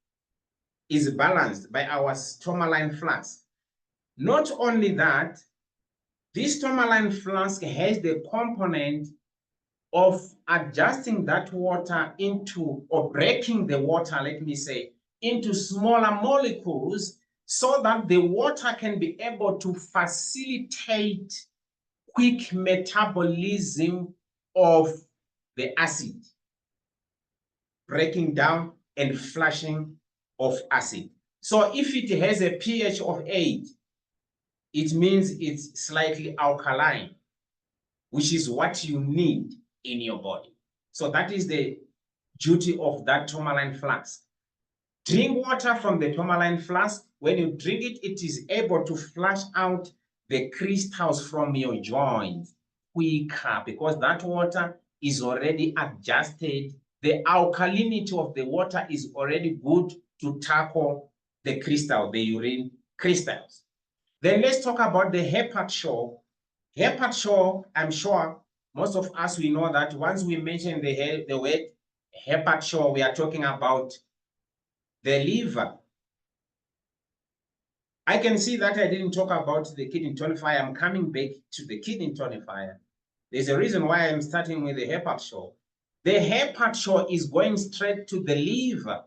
is balanced by our tourmaline flask. Not only that, this tourmaline flask has the component of adjusting that water into, or breaking the water, let me say, into smaller molecules so that the water can be able to facilitate quick metabolism of the acid, breaking down and flushing of acid. So if it has a pH of 8, it means it's slightly alkaline, which is what you need in your body. So that is the duty of that tourmaline flask. Drink water from the tourmaline flask. When you drink it, it is able to flush out the crystals from your joints quicker because that water is already adjusted. The alkalinity of the water is already good to tackle the crystal, the urine crystals. Then let's talk about the Capsule. Capsule, I'm sure most of us, we know that once we mention the word Capsule, we are talking about the liver. I can see that I didn't talk about the kidney tonifier. I'm coming back to the kidney tonifier. There's a reason why I'm starting with the Capsule. The Capsule is going straight to the liver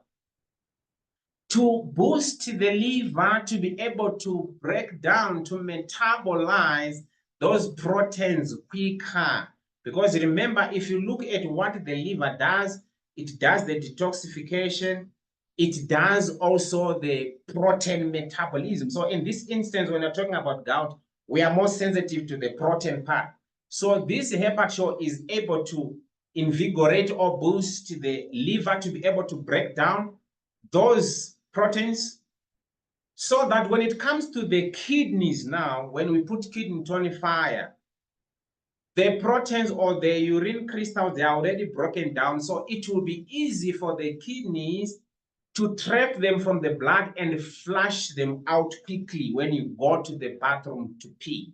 to boost the liver to be able to break down, to metabolize those proteins quicker. Because remember, if you look at what the liver does, it does the detoxification, it does also the protein metabolism. So in this instance, when you're talking about gout, we are more sensitive to the protein part. So this Capsule is able to invigorate or boost the liver to be able to break down those proteins, so that when it comes to the kidneys now, when we put kidney tonifier, the proteins or the urine crystals, they are already broken down. So it will be easy for the kidneys to trap them from the blood and flush them out quickly when you go to the bathroom to pee.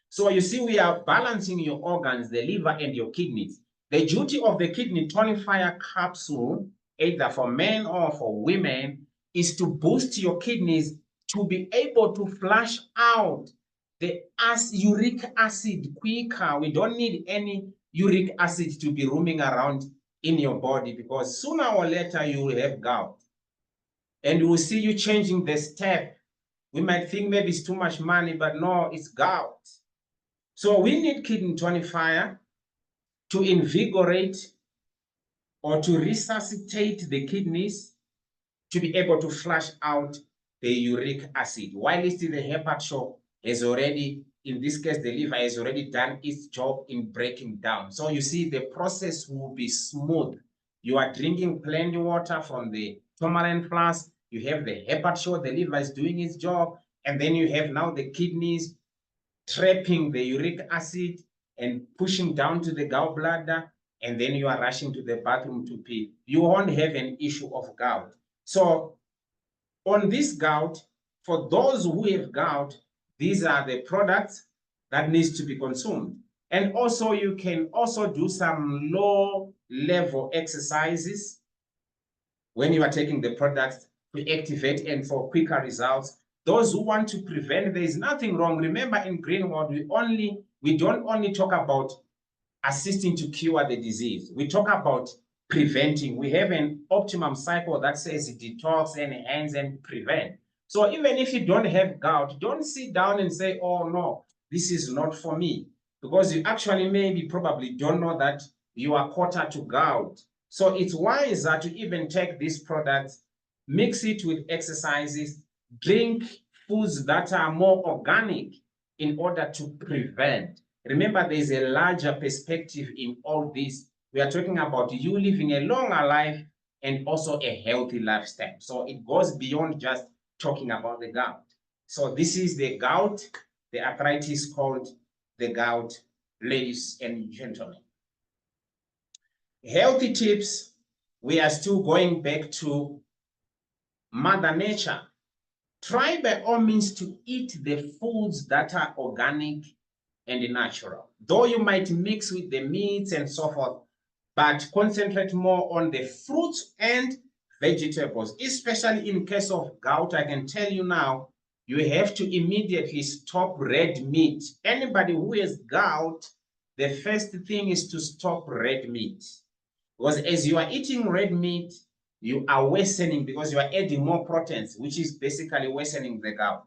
So you see, we are balancing your organs, the liver and your kidneys. The duty of the kidney tonifier capsule, either for men or for women, is to boost your kidneys to be able to flush out the uric acid quicker. We don't need any uric acid to be roaming around in your body, because sooner or later you will have gout. And we will see you changing the step. We might think maybe it's too much money, but no, it's gout. So we need kidney tonifier to invigorate or to resuscitate the kidneys to be able to flush out the uric acid. While it's the Capsule has already, in this case, the liver has already done its job in breaking down. So you see, the process will be smooth. You are drinking plenty water from the tomarine flask. You have the hepatosure, the liver is doing its job. And then you have now the kidneys trapping the uric acid and pushing down to the gallbladder. And then you are rushing to the bathroom to pee. You won't have an issue of gout. So on this gout, for those who have gout, these are the products that needs to be consumed. And also you can also do some low level exercises when you are taking the products to activate and for quicker results. Those who want to prevent, there is nothing wrong. Remember, in Greenworld, we don't only talk about assisting to cure the disease. We talk about preventing. We have an optimum cycle that says detox, enhance, and prevent. So even if you don't have gout, don't sit down and say, oh no, this is not for me. Because you actually maybe probably don't know that you are quarter to gout. So it's wiser to even take these products, mix it with exercises, drink foods that are more organic in order to prevent. Remember, there's a larger perspective in all this. We are talking about you living a longer life and also a healthy lifestyle. So it goes beyond just talking about the gout. So this is the gout, the arthritis called the gout, ladies and gentlemen. Healthy tips, we are still going back to Mother Nature. Try by all means to eat the foods that are organic and natural. Though you might mix with the meats and so forth, but concentrate more on the fruits and vegetables, especially in case of gout. I can tell you now, you have to immediately stop red meat. Anybody who has gout, the first thing is to stop red meat. Because as you are eating red meat, you are worsening because you are adding more proteins, which is basically worsening the gout.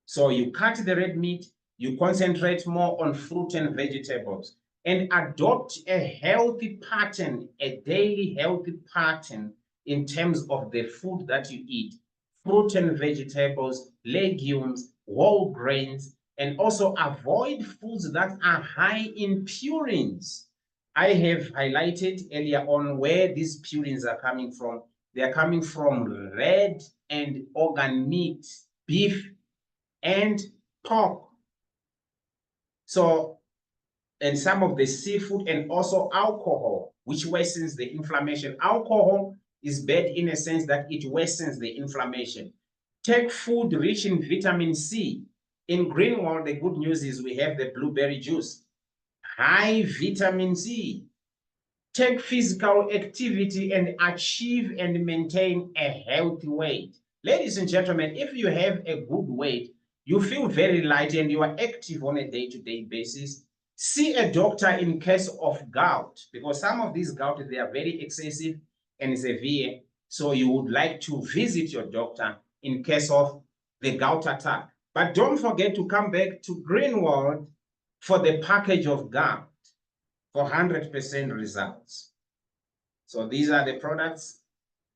So you cut the red meat, you concentrate more on fruit and vegetables, and adopt a healthy pattern, a daily healthy pattern in terms of the food that you eat. Fruit and vegetables, legumes, whole grains, and also avoid foods that are high in purines. I have highlighted earlier on where these purines are coming from. They are coming from red and organ meat, beef, and pork. So, and some of the seafood and also alcohol, which worsens the inflammation. Alcohol is bad in a sense that it worsens the inflammation. Take food rich in vitamin C. In Greenworld, the good news is we have the blueberry juice, high vitamin C. Take physical activity and achieve and maintain a healthy weight. Ladies and gentlemen, if you have a good weight, you feel very light and you are active on a day-to-day basis, see a doctor in case of gout, because some of these gout, they are very excessive and severe. So you would like to visit your doctor in case of the gout attack. But don't forget to come back to Greenworld for the package of gout for 100% results. So these are the products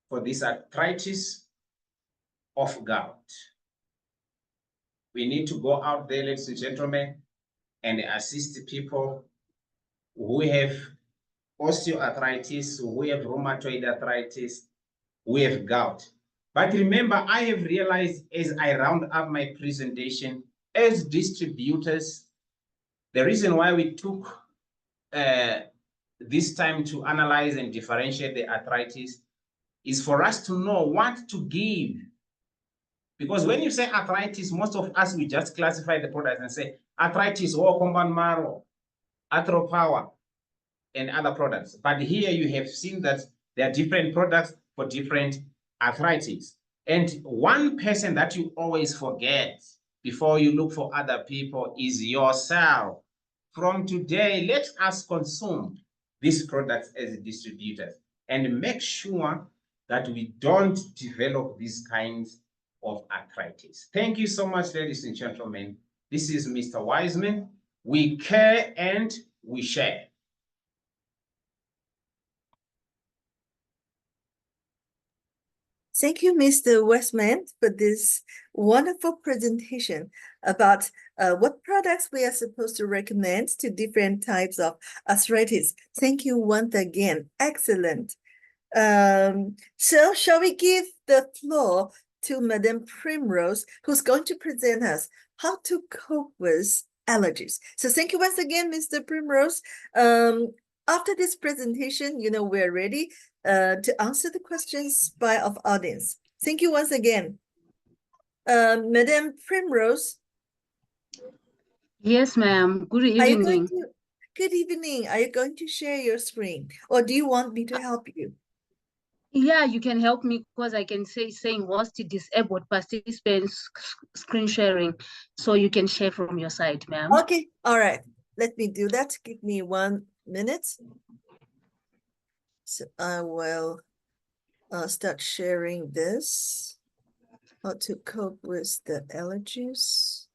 for this arthritis of gout. We need to go out there, ladies and gentlemen, and assist people who have osteoarthritis, who have rheumatoid arthritis, who have gout. But remember, I have realized as I round up my presentation, as distributors, the reason why we took this time to analyze and differentiate the arthritis is for us to know what to give. Because when you say arthritis, most of us, we just classify the products and say arthritis or compound marrow, arthropower, and other products. But here you have seen that there are different products for different arthritis. And one person that you always forget before you look for other people is yourself. From today, let us consume these products as distributors and make sure that we don't develop these kinds of arthritis. Thank you so much, ladies and gentlemen. This is Mr. Wiseman. We care and we share. Thank you, Mr. Wiseman, for this wonderful presentation about what products we are supposed to recommend to different types of arthritis. Thank you once again. Excellent. So shall we give the floor to Madame Primrose, who's going to present us how to cope with allergies. So thank you once again, Mr. Primrose. After this presentation, we're ready to answer the questions by our audience. Thank you once again. Madame Primrose. Yes, ma'am. Good evening. Good evening. Are you going to share your screen, or do you want me to help you? Yeah, you can help me because I can saying host disabled participants screen sharing, so you can share from your side, ma'am. Okay, all right. Let me do that. Give me 1 minute. So I will start sharing this. How to cope with the allergies.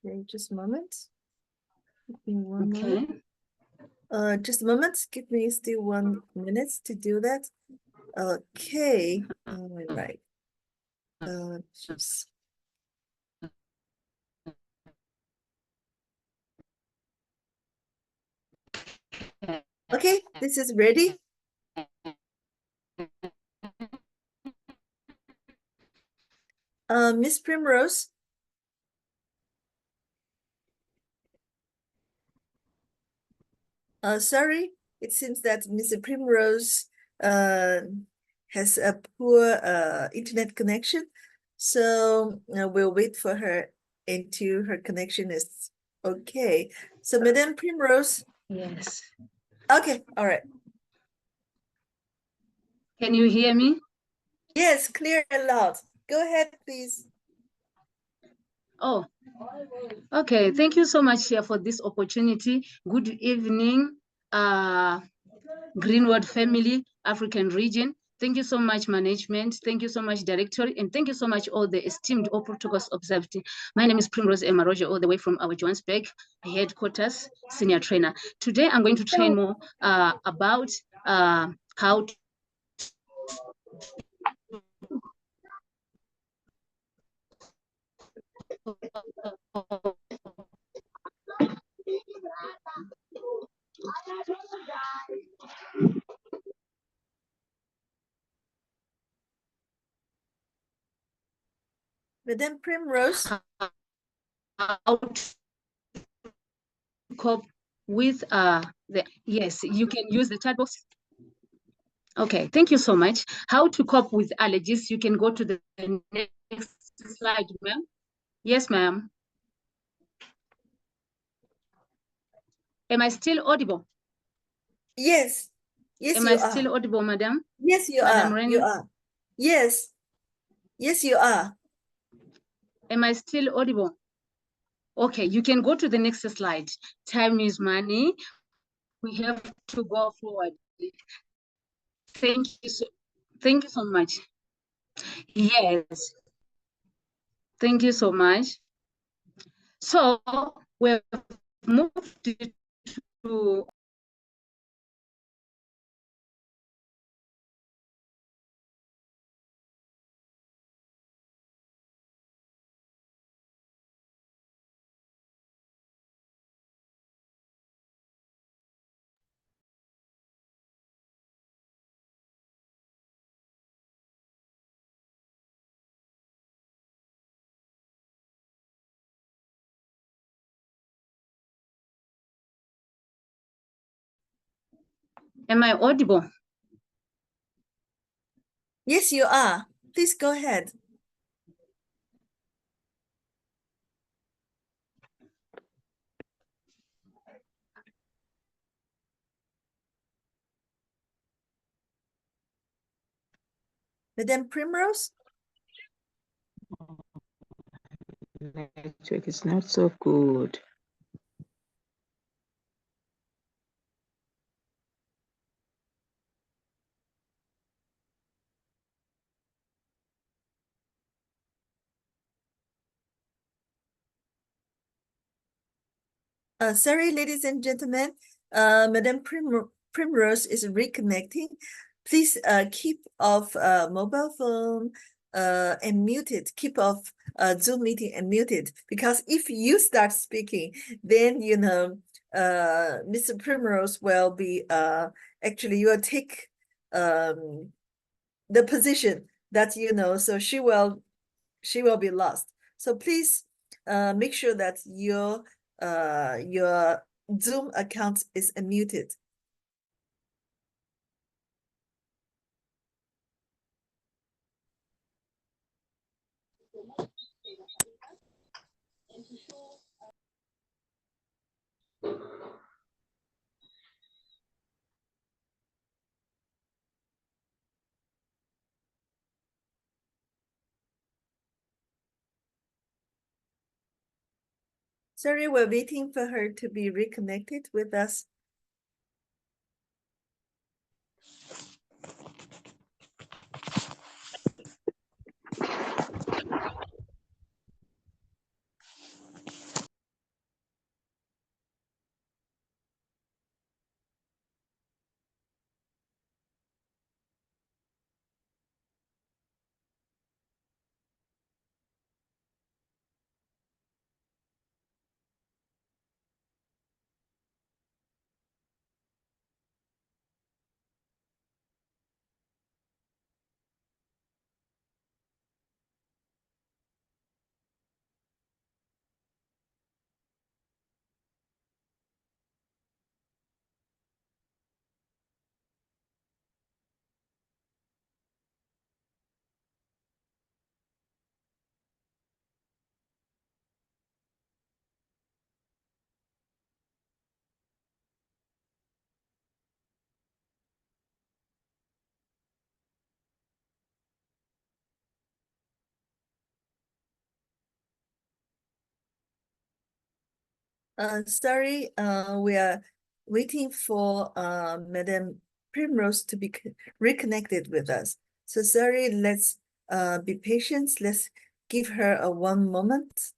Okay, just a moment. Give me one moment. Just a moment. Give me still 1 minute to do that. Okay. All right. Just. Okay, this is ready. Miss Primrose. Sorry, it seems that Mr. Primrose has a poor internet connection. So we'll wait for her until her connection is okay. So Madame Primrose. Yes. Okay, all right. Can you hear me? Yes, clear and loud. Go ahead, please. Oh, okay. Thank you so much for this opportunity. Good evening, Greenworld family, African region. Thank you so much, management. Thank you so much, director. And thank you so much, all the esteemed all protocols observed. My name is Primrose Marozhe, all the way from our Johannesburg headquarters, senior trainer. Today, I'm going to train more about how to Madame Primrose. how to cope with yes, you can use the chat box. Okay, thank you so much. How to cope with allergies? You can go to the next slide, ma'am. Yes, ma'am. Am I still audible? Yes. Yes, Am I still audible, madam? Yes, you Madam are. Ren? You are. Yes. Yes, you are. Am I still audible? Okay, you can go to the next slide. Time is money. We have to go forward. Thank you so much. Yes. Thank you so much. So we've moved to am I audible? Yes, you are. Please go ahead. Madame Primrose? Network is not so good. Sorry, ladies and gentlemen, Madam Primrose is reconnecting. Please keep off mobile phone and muted. Keep off Zoom meeting and muted, because if you start speaking, then Mr. Primrose will be actually you will take the position that so she will be lost. So please make sure that your Zoom account is unmuted. Sorry, we're waiting for her to be reconnected with us. Sorry, we are waiting for Madam Primrose to be reconnected with us. So sorry, let's be patient. Let's give her a one moment.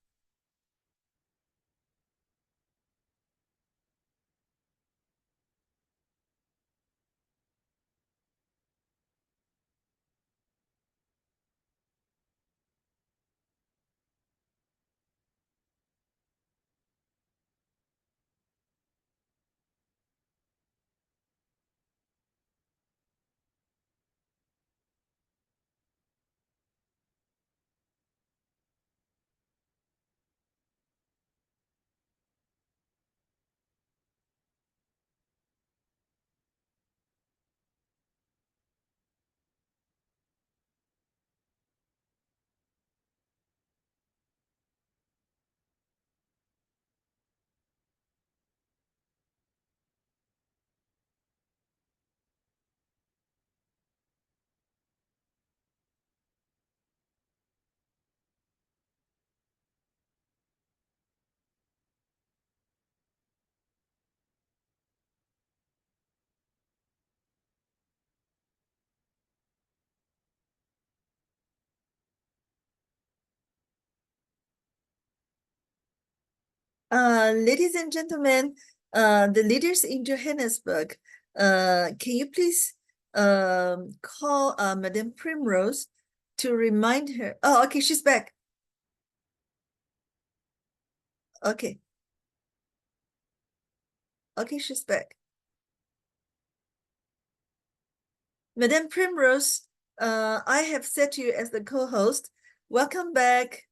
Ladies and gentlemen, the leaders in Johannesburg, can you please call Madame Primrose to remind her? Oh, okay, she's back. Okay. Okay, she's back. Madame Primrose, I have set you as the co-host. Welcome back.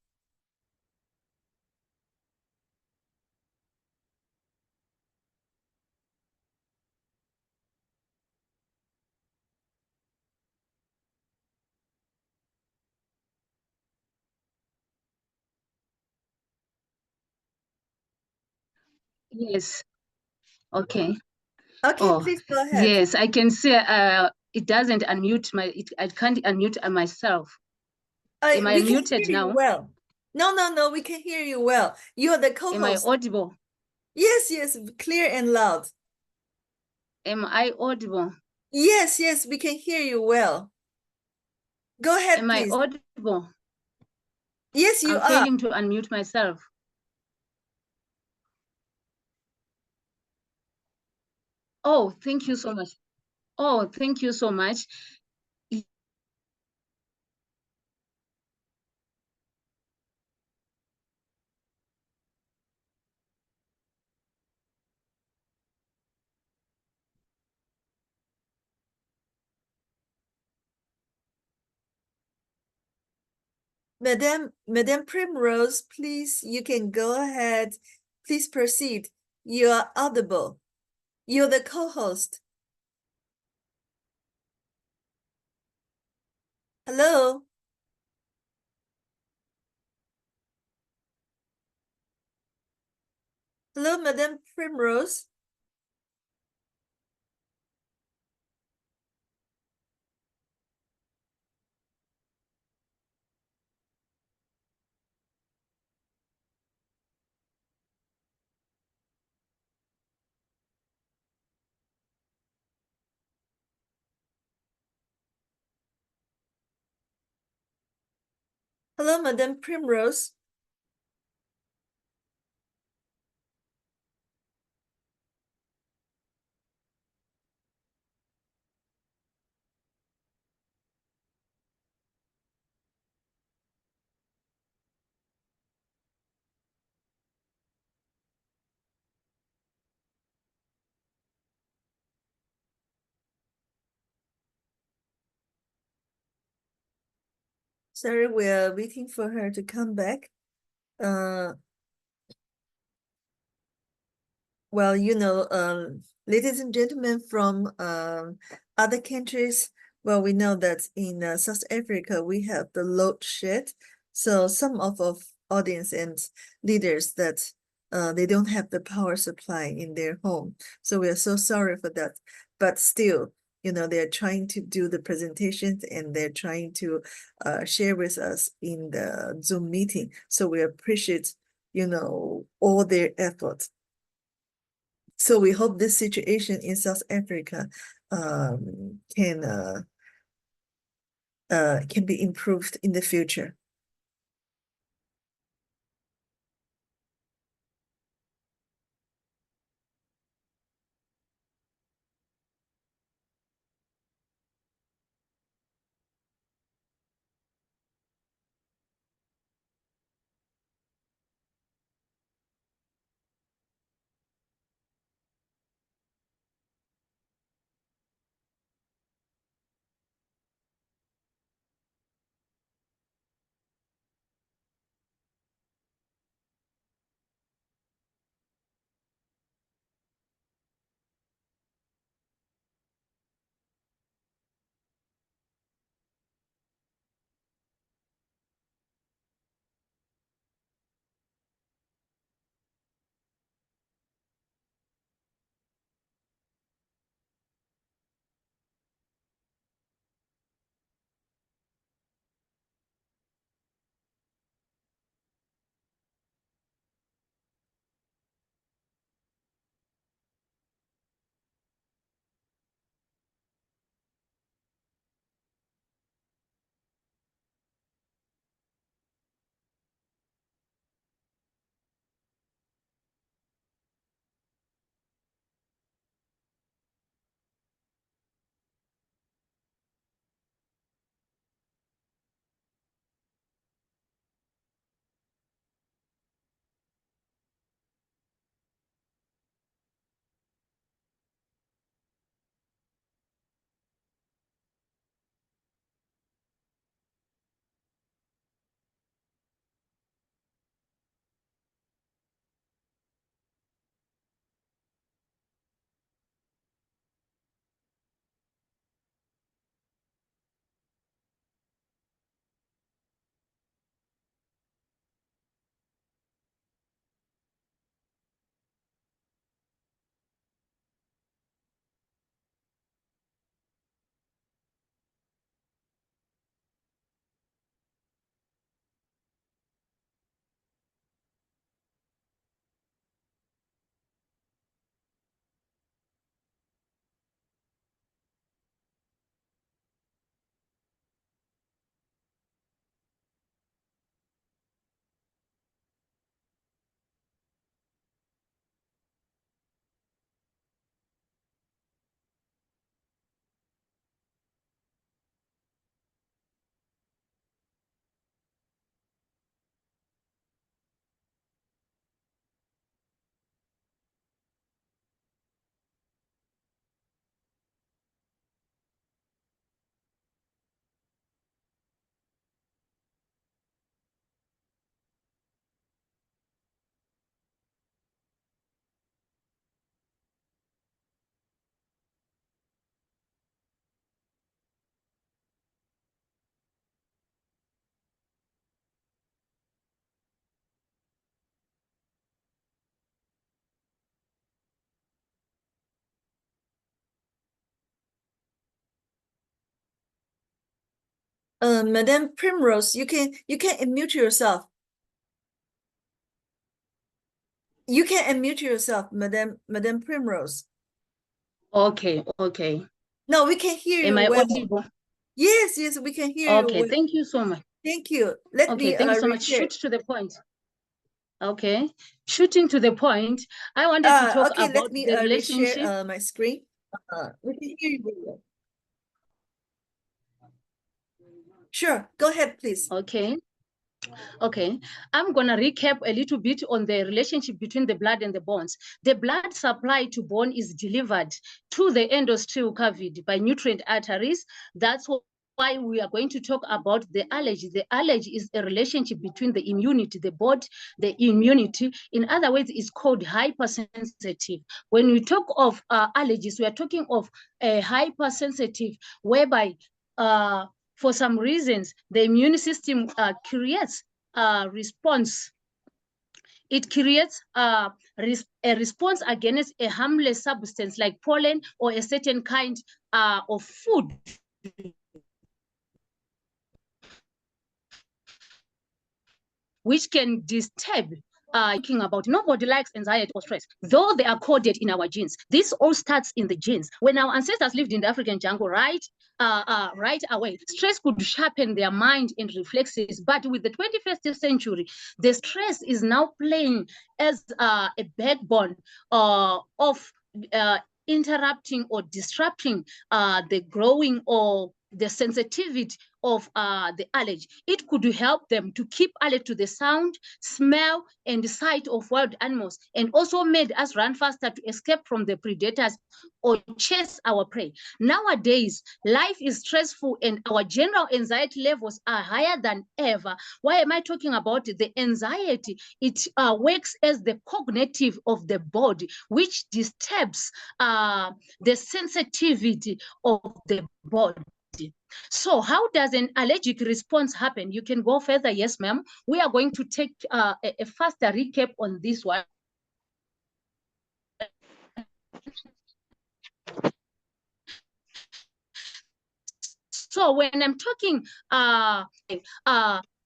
Yes. Okay. Okay, please go ahead. Yes, I can see it doesn't unmute I can't unmute myself. Am I muted now? Well. No, we can hear you well. You are the co-host. Am I audible? Yes, clear and loud. Am I audible? Yes, we can hear you well. Go ahead, Am please. I audible? Yes, you I'm are. failing to unmute myself. Oh, thank you so much. Oh, thank you so much. Madame Primrose, please, you can go ahead. Please proceed. You are audible. You're the co-host. Hello? Hello, Madame Primrose? Hello, Madame Primrose. Sorry, we are waiting for her to come back. Uh, well, ladies and gentlemen from other countries, well, we know that in South Africa, we have the load shed. So some of our audience and leaders that they don't have the power supply in their home. So we are so sorry for that. But still, they're trying to do the presentations and they're trying to share with us in the Zoom meeting. So we appreciate, all their efforts. So we hope this situation in South Africa can be improved in the future. Madam Primrose, you can unmute yourself. You can unmute yourself, Madam Primrose. Okay, okay. No, we can hear Am you I well. audible? Yes, yes, we can hear you Okay, well. thank you so much. Thank you. Let Okay, me thank you so much. reshare. Shoot to the point. Okay, shooting to the point. I wanted to talk Okay, about let me the relationship. reshare my screen. We can hear you very well. Sure, go ahead, please. Okay. Okay, I'm going to recap a little bit on the relationship between the blood and the bones. The blood supply to bone is delivered to the endosteal cavity by nutrient arteries. That's why we are going to talk about the allergy. The allergy is a relationship between the immunity, the body, the immunity. In other words, it's called hypersensitive. When we talk of allergies, we are talking of a hypersensitive, whereby for some reasons, the immune system creates a response. It creates a response against a harmless substance like pollen or a certain kind of food. Which can disturb thinking about. Nobody likes anxiety or stress, though they are coded in our genes. This all starts in the genes. When our ancestors lived in the African jungle, right away, stress could sharpen their mind and reflexes. But with the 21st century, the stress is now playing as a backbone of interrupting or disrupting the growing or the sensitivity of the allergy. It could help them to keep alert to the sound, smell, and the sight of wild animals, and also made us run faster to escape from the predators or chase our prey. Nowadays, life is stressful and our general anxiety levels are higher than ever. Why am I talking about the anxiety? It works as the cognitive of the body, which disturbs the sensitivity of the body. So how does an allergic response happen? You can go further. Yes, ma'am. We are going to take a faster recap on this one. So when I'm talking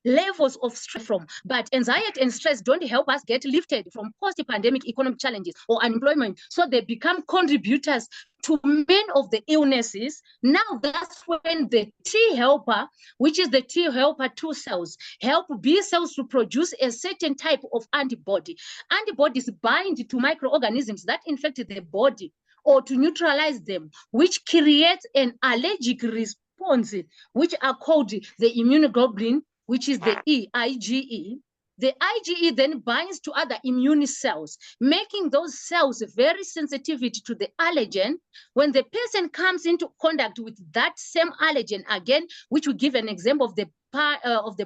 levels of stress from, but anxiety and stress don't help us get lifted from post-pandemic economic challenges or unemployment. So they become contributors to many of the illnesses. Now that's when the T helper, which is the T helper 2 cells, help B cells to produce a certain type of antibody. Antibodies bind to microorganisms that infect the body or to neutralize them, which creates an allergic response, which are called the immunoglobulin, which is the IgE. The IgE then binds to other immune cells, making those cells very sensitive to the allergen. When the person comes into contact with that same allergen again, which will give an example of the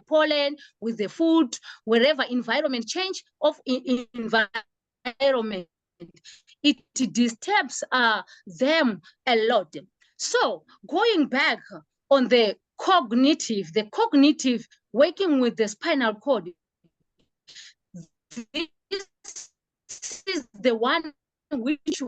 pollen, with the food, wherever environment change of environment, it disturbs them a lot. So going back on the cognitive working with the spinal cord, this is the one which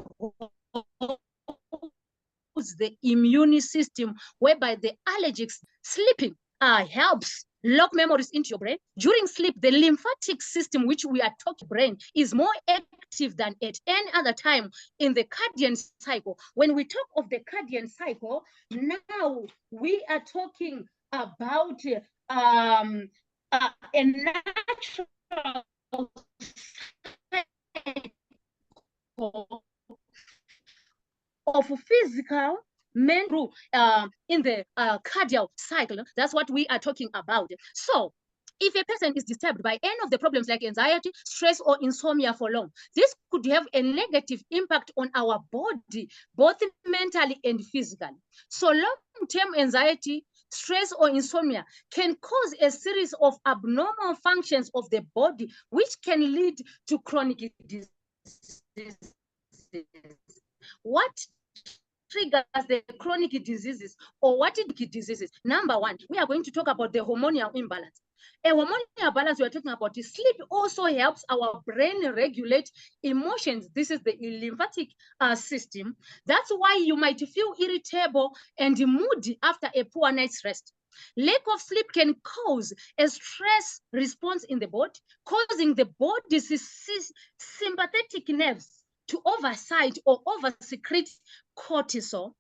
holds the immune system, whereby the allergics sleeping helps lock memories into your brain. During sleep, the lymphatic system, which we are talking brain, is more active than at any other time in the circadian cycle. When we talk of the circadian cycle, now we are talking about a natural cycle of physical mental in the cardiac cycle. That's what we are talking about. So if a person is disturbed by any of the problems like anxiety, stress, or insomnia for long, this could have a negative impact on our body, both mentally and physically. So long-term anxiety, stress, or insomnia can cause a series of abnormal functions of the body, which can lead to chronic diseases. What triggers the chronic diseases, or what is diseases? Number one, we are going to talk about the hormonal imbalance. A hormonal balance we are talking about is sleep also helps our brain regulate emotions. This is the lymphatic system. That's why you might feel irritable and moody after a poor night's rest. Lack of sleep can cause a stress response in the body, causing the body's sympathetic nerves to oversight or oversecrete cortisol.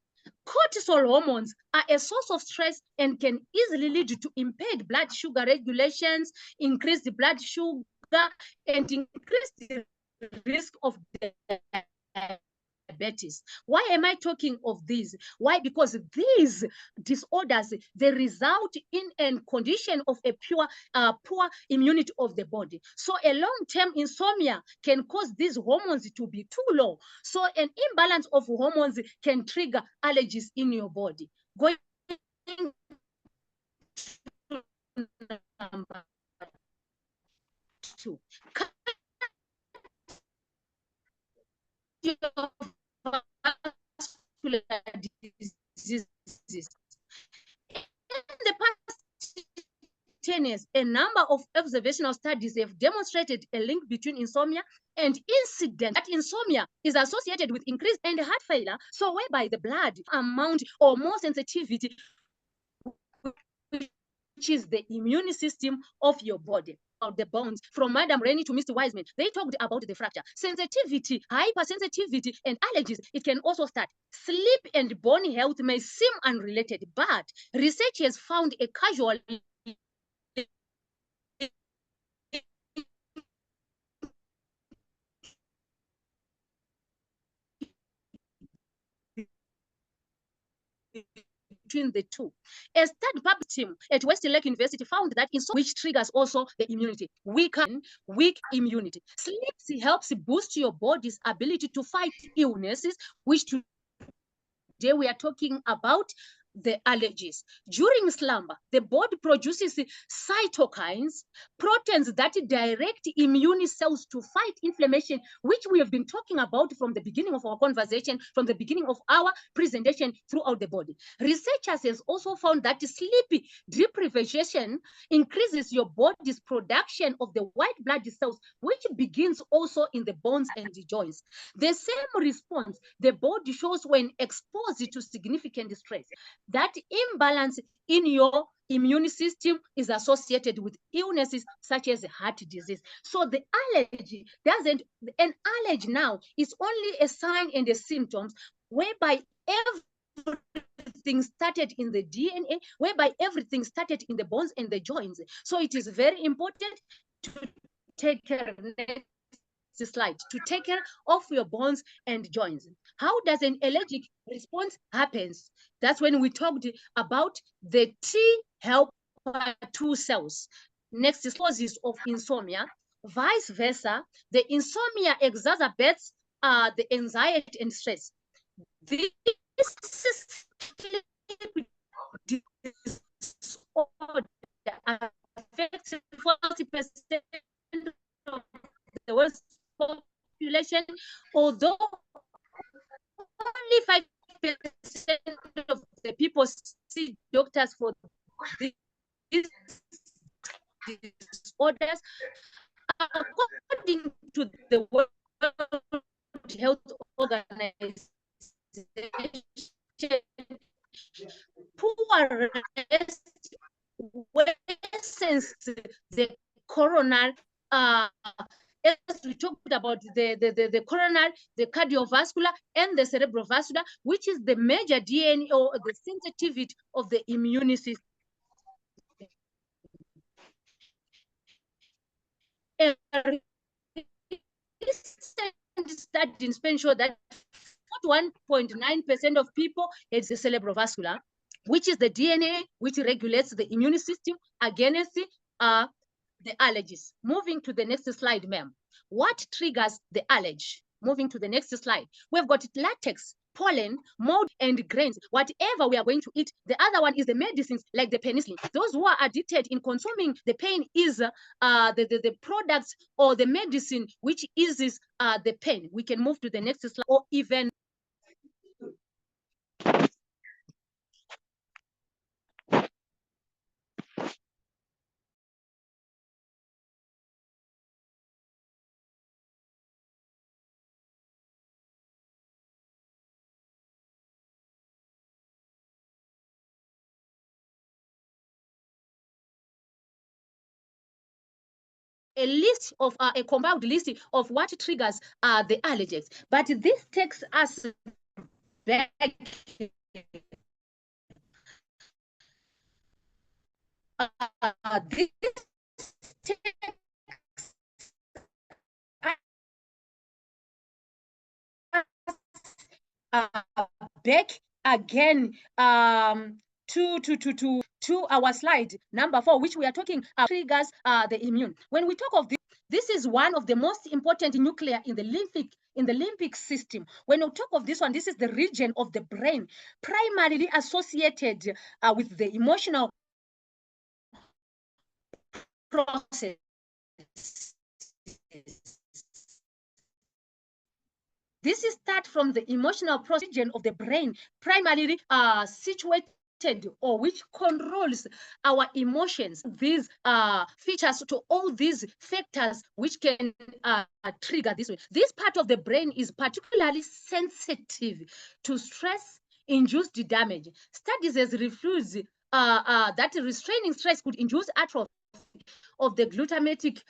Cortisol hormones are a source of stress and can easily lead to impaired blood sugar regulations, increased blood sugar, and increased risk of diabetes. Why am I talking of these? Why? Because these disorders, they result in a condition of a poor immunity of the body. So a long-term insomnia can cause these hormones to be too low. So an imbalance of hormones can trigger allergies in your body. Going to number 2. Diseases. In the past 10 years, a number of observational studies have demonstrated a link between insomnia and incident. That insomnia is associated with increased and heart failure, so whereby the blood amount or more sensitivity, which is the immune system of your body. Of the bones, from Madam Rennie to Mr. Wiseman, they talked about the fracture, sensitivity, hypersensitivity, and allergies. It can also start. Sleep and bone health may seem unrelated, but research has found a causal between the two. A study published team at Western Lake University found that insomnia, which triggers also the immunity, weak immunity. Sleep helps boost your body's ability to fight illnesses, which today we are talking about the allergies. During slumber, the body produces cytokines, proteins that direct immune cells to fight inflammation, which we have been talking about from the beginning of our conversation, from the beginning of our presentation throughout the body. Researchers have also found that sleep deprivation increases your body's production of the white blood cells, which begins also in the bones and the joints. The same response the body shows when exposed to significant stress. That imbalance in your immune system is associated with illnesses such as heart disease. So the allergy an allergy now is only a sign and a symptoms whereby everything started in the DNA, whereby everything started in the bones and the joints. So it is very important to take care of this slide, to take care of your bones and joints. How does an allergic response happens? That's when we talked about the T helper 2 cells. Next is causes of insomnia. Vice versa, the insomnia exacerbates the anxiety and stress. This disorder affects 40% of the world's population, although only 5% of the people see doctors for these disorders. According to the World Health Organization, poor rest worsens the coronary as we talked about the coronary, the cardiovascular, and the cerebrovascular, which is the major DNA or the sensitivity of the immune system. A recent study in Spain showed that 41.9% of people has the cerebrovascular, which is the DNA which regulates the immune system against the allergies. Moving to the next slide, ma'am. What triggers the allergy? Moving to the next slide. We've got latex, pollen, mold, and grains. Whatever we are going to eat. The other one is the medicines like the penicillin. Those who are addicted in consuming the pain is the products or the medicine which eases the pain. We can move to the next slide, or even list of a compound list of what triggers the allergies. But this takes us back. This takes back again to our slide number 4, which we are talking triggers the immune. When we talk of this, this is one of the most important nuclei in the limbic system. When we talk of this one, this is the region of the brain primarily associated with the emotional process. This is start from the emotional region of the brain, primarily situated or which controls our emotions. These features to all these factors which can trigger this way. This part of the brain is particularly sensitive to stress-induced damage. Studies has revealed that restraining stress could induce atrophy of the glutamatic,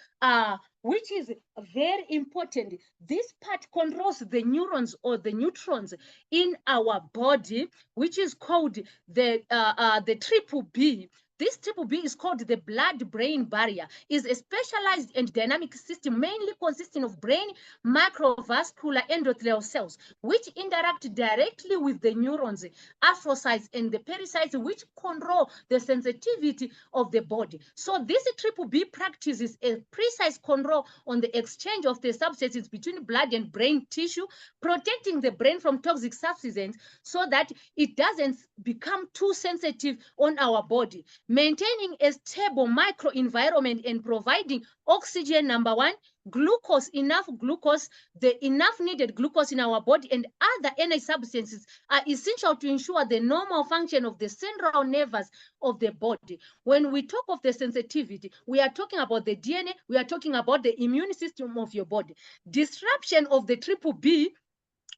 which is very important. This part controls the neurons or the neutrons in our body, which is called the triple B. This triple B is called the blood-brain barrier. Is a specialized and dynamic system mainly consisting of brain macrovascular endothelial cells, which interact directly with the neurons, astrocytes, and the pericytes, which control the sensitivity of the body. So this triple B practices a precise control on the exchange of the substances between blood and brain tissue, protecting the brain from toxic substances so that it doesn't become too sensitive on our body, maintaining a stable microenvironment and providing oxygen, number 1, glucose, enough glucose, the enough needed glucose in our body, and other energy substances are essential to ensure the normal function of the central nerves of the body. When we talk of the sensitivity, we are talking about the DNA, we are talking about the immune system of your body. Disruption of the triple B,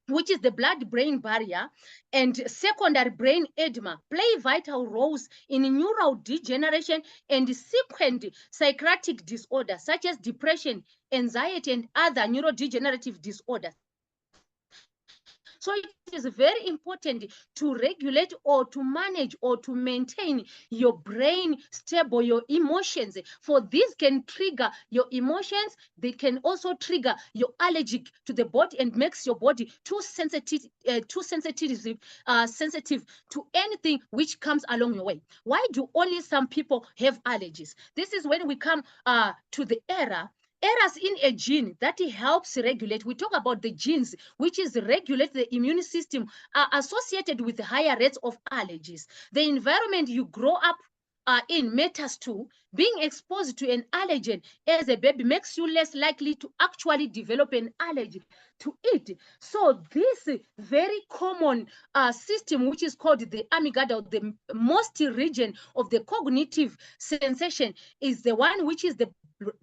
which is the blood-brain barrier, and secondary brain edema play vital roles in neural degeneration and subsequent psychiatric disorders such as depression, anxiety, and other neurodegenerative disorders. So it is very important to regulate or to manage or to maintain your brain stable, your emotions. For this can trigger your emotions. They can also trigger your allergic to the body and makes your body too sensitive to anything which comes along your way. Why do only some people have allergies? This is when we come to the errors in a gene that helps regulate. We talk about the genes which is regulate the immune system are associated with higher rates of allergies. The environment you grow up in matters too. Being exposed to an allergen as a baby makes you less likely to actually develop an allergy to it. So this very common system, which is called the amygdala, the most region of the cognitive sensation, is the one which is the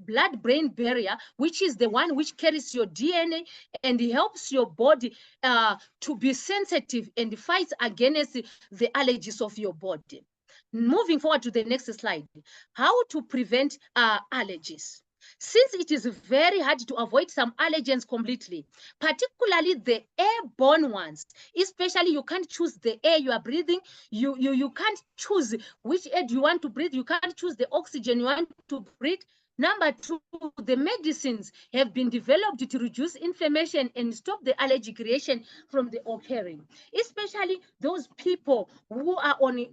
blood-brain barrier, which is the one which carries your DNA and helps your body to be sensitive and fights against the allergies of your body. Moving forward to the next slide, how to prevent allergies. Since it is very hard to avoid some allergens completely, particularly the airborne ones, especially you can't choose the air you are breathing, you can't choose which air you want to breathe, you can't choose the oxygen you want to breathe. Number 2, the medicines have been developed to reduce inflammation and stop the allergic reaction from the occurring, especially those people who are on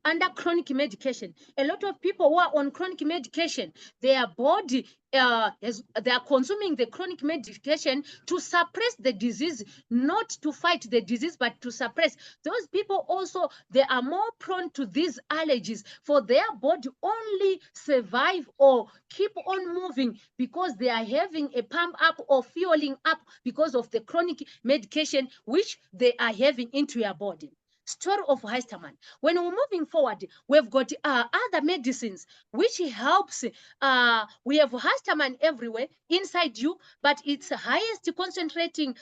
under chronic medication. A lot of people who are on chronic medication, their body they are consuming the chronic medication to suppress the disease, not to fight the disease, but to suppress. Those people also, they are more prone to these allergies, for their body only survive or keep on moving because they are having a pump up or fueling up because of the chronic medication which they are having into your body. Story of Hohannesburg. When we're moving forward, we've got other medicines which helps. We have Hohannesburg everywhere inside you, but it's highest concentrating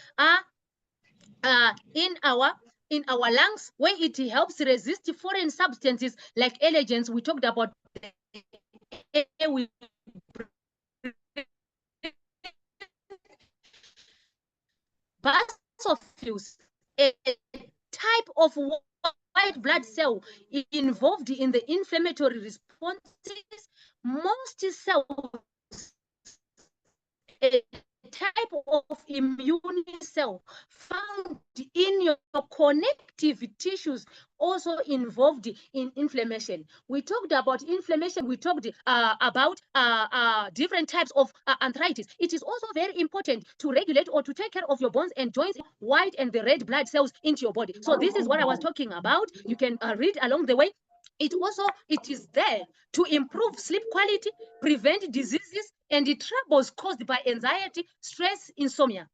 in our lungs, where it helps resist foreign substances like allergens. We talked about the air we neutrophils, a type of white blood cell involved in the inflammatory responses. Most cells, a type of immune cell found in your connective tissues, also involved in inflammation. We talked about inflammation. We talked about different types of arthritis. It is also very important to regulate or to take care of your bones and joints, white and the red blood cells into your body. So this is what I was talking about. You can read along the way. It is there to improve sleep quality, prevent diseases and the troubles caused by anxiety, stress, insomnia.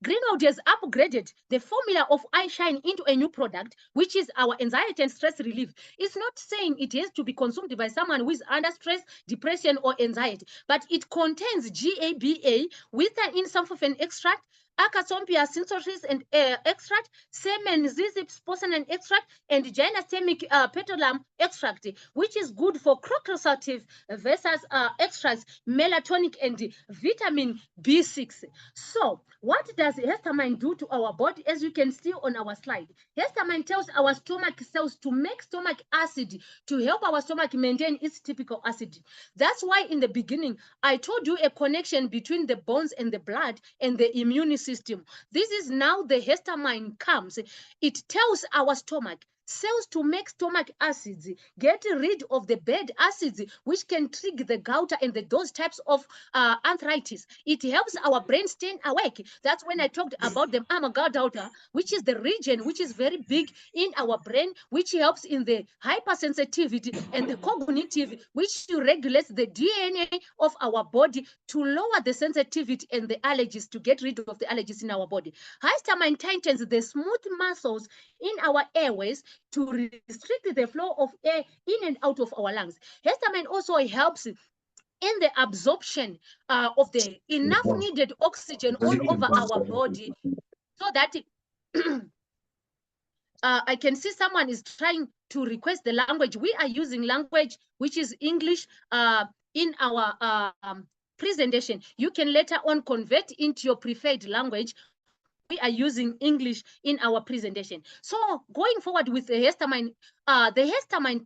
Greenworld has upgraded the formula of iShine into a new product, which is our anxiety and stress relief. It's not saying it has to be consumed by someone who is under stress, depression, or anxiety, but it contains GABA with an insufficient extract, Acacia sinensis and extract, semen zizip sposonin extract, and gynastemic petalum extract, which is good for crocosactive versus extracts, melatonic and vitamin B6. So, what does histamine do to our body? As you can see on our slide, histamine tells our stomach cells to make stomach acid to help our stomach maintain its typical acidity. That's why in the beginning, I told you a connection between the bones and the blood and the immune system. This is now the histamine comes. It tells our stomach cells to make stomach acids, get rid of the bad acids, which can trigger the gout and those types of arthritis. It helps our brain stay awake. That's when I talked about the amygdala, which is the region which is very big in our brain, which helps in the hypersensitivity and the cognitive, which regulates the DNA of our body to lower the sensitivity and the allergies, to get rid of the allergies in our body. Histamine tightens the smooth muscles in our airways to restrict the flow of air in and out of our lungs. Histamine also helps in the absorption of the enough needed oxygen all over our body, so that I can see someone is trying to request the language. We are using language which is English in our presentation. You can later on convert into your preferred language. We are using English in our presentation. So going forward with the histamine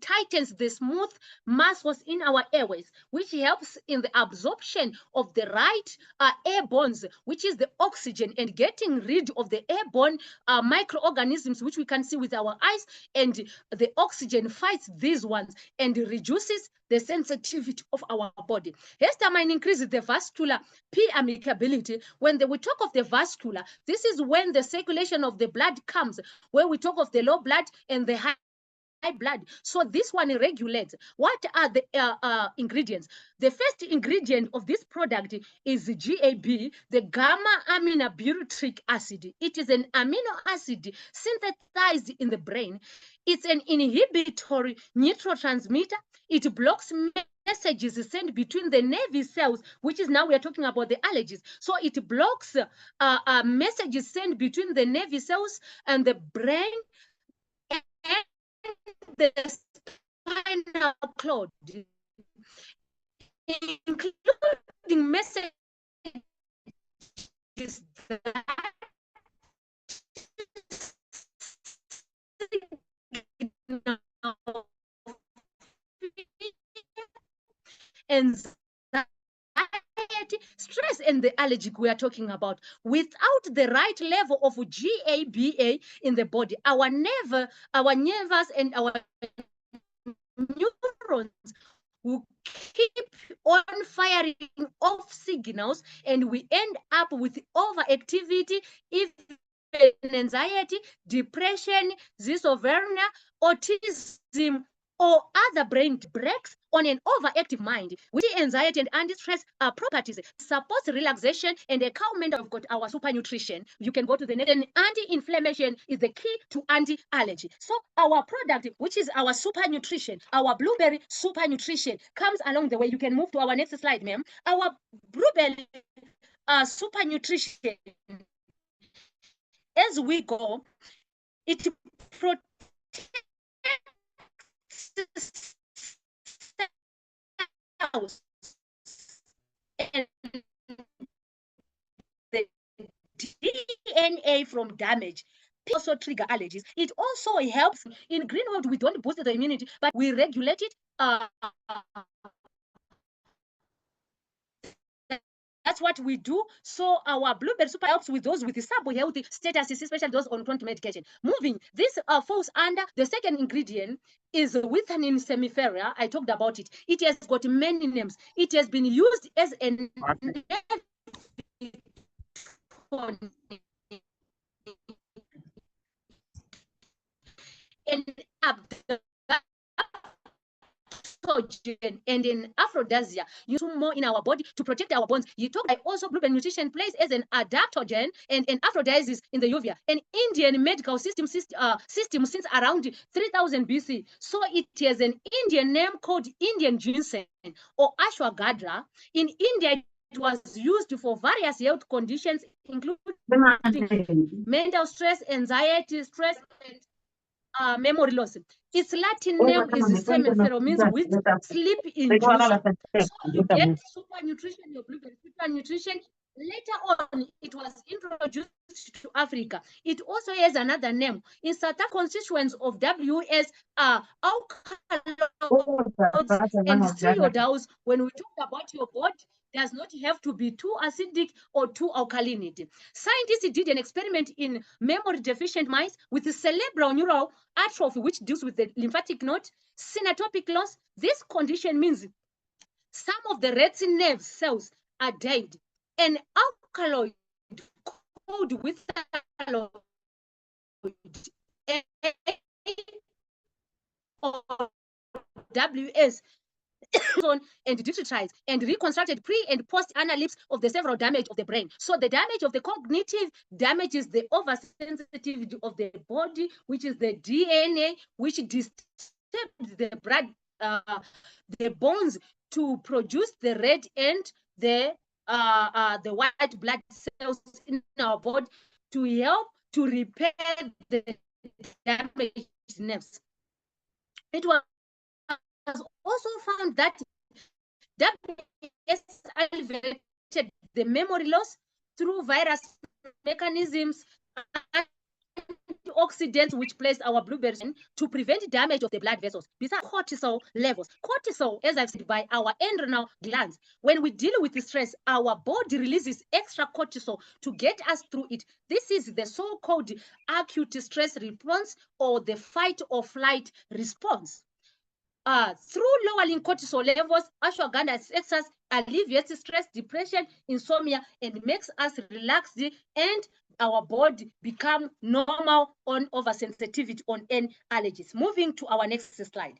tightens the smooth muscles in our airways, which helps in the absorption of the right airborne, which is the oxygen, and getting rid of the airborne microorganisms, which we can see with our eyes, and the oxygen fights these ones and reduces the sensitivity of our body. Histamine increases the vascular permeability. When we talk of the vascular, this is when the circulation of the blood comes, where we talk of the low blood and the high blood. So this one regulates. What are the ingredients? The first ingredient of this product is GAB, the gamma aminobutyric acid. It is an amino acid synthesized in the brain. It's an inhibitory neurotransmitter. It blocks messages sent between the nervous cells, which is now we are talking about the allergies. So it blocks messages sent between the nervous cells and the brain and the spinal cord, including messages that anxiety, stress, and the allergic we are talking about. Without the right level of GABA in the body, our nerves and our neurons will keep on firing off signals, and we end up with overactivity, even anxiety, depression, schizophrenia, autism, or other brain breaks on an overactive mind. With anxiety and anti-stress properties, supports relaxation and a calm mental. We've got our super nutrition. You can go to the next. And anti-inflammation is the key to anti-allergy. So our product, which is our super nutrition, our blueberry super nutrition, comes along the way. You can move to our next slide, ma'am. Our blueberry super nutrition, as we go, it protects cells and the DNA DNA from damage also trigger allergies. It also helps in Greenworld. We don't boost the immunity, but we regulate it. That's what we do. So our blueberry super helps with those with the sub-healthy status, especially those on chronic medication. Moving, this falls under the second ingredient is Withanin semifera. I talked about it. It has got many names. It has been used as an and in aphrodisia, use more in our body to protect our bones. You talk like also blueberry nutrition plays as an adaptogen and an aphrodisiac in the uvea, an Indian medical system since around 3000 BC. So it has an Indian name called Indian ginseng or ashwagandha. In India, it was used for various health conditions, including mental stress, anxiety, stress, and memory loss. Its Latin name is semifero, means with sleep induced. So you get super nutrition, your blueberry super nutrition. Later on, it was introduced to Africa. It also has another name. In certain constituents of WS alkaloids and striodials. When we talk about your body, does not have to be too acidic or too alkalinity. Scientists did an experiment in memory deficient mice with the cerebral neural atrophy, which deals with the lymphatic node, synaptic loss. This condition means some of the red's nerve cells are dead. An alkaloid called with WS and digitized and reconstructed pre and post analysis of the several damage of the brain. So the damage of the cognitive damage is the oversensitivity of the body, which is the DNA, which disturbs the blood, the bones to produce the red and the white blood cells in our body to help to repair the damaged nerves. It was also found that WS alleviated the memory loss through virus mechanisms, antioxidants which place our blueberries in to prevent damage of the blood vessels. Besides cortisol levels, cortisol, as I've said, by our adrenal glands. When we deal with stress, our body releases extra cortisol to get us through it. This is the so-called acute stress response or the fight or flight response. Through lowering cortisol levels, ashwagandha affects us, alleviates stress, depression, insomnia, and makes us relaxed, and our body become normal on oversensitivity on any allergies. Moving to our next slide.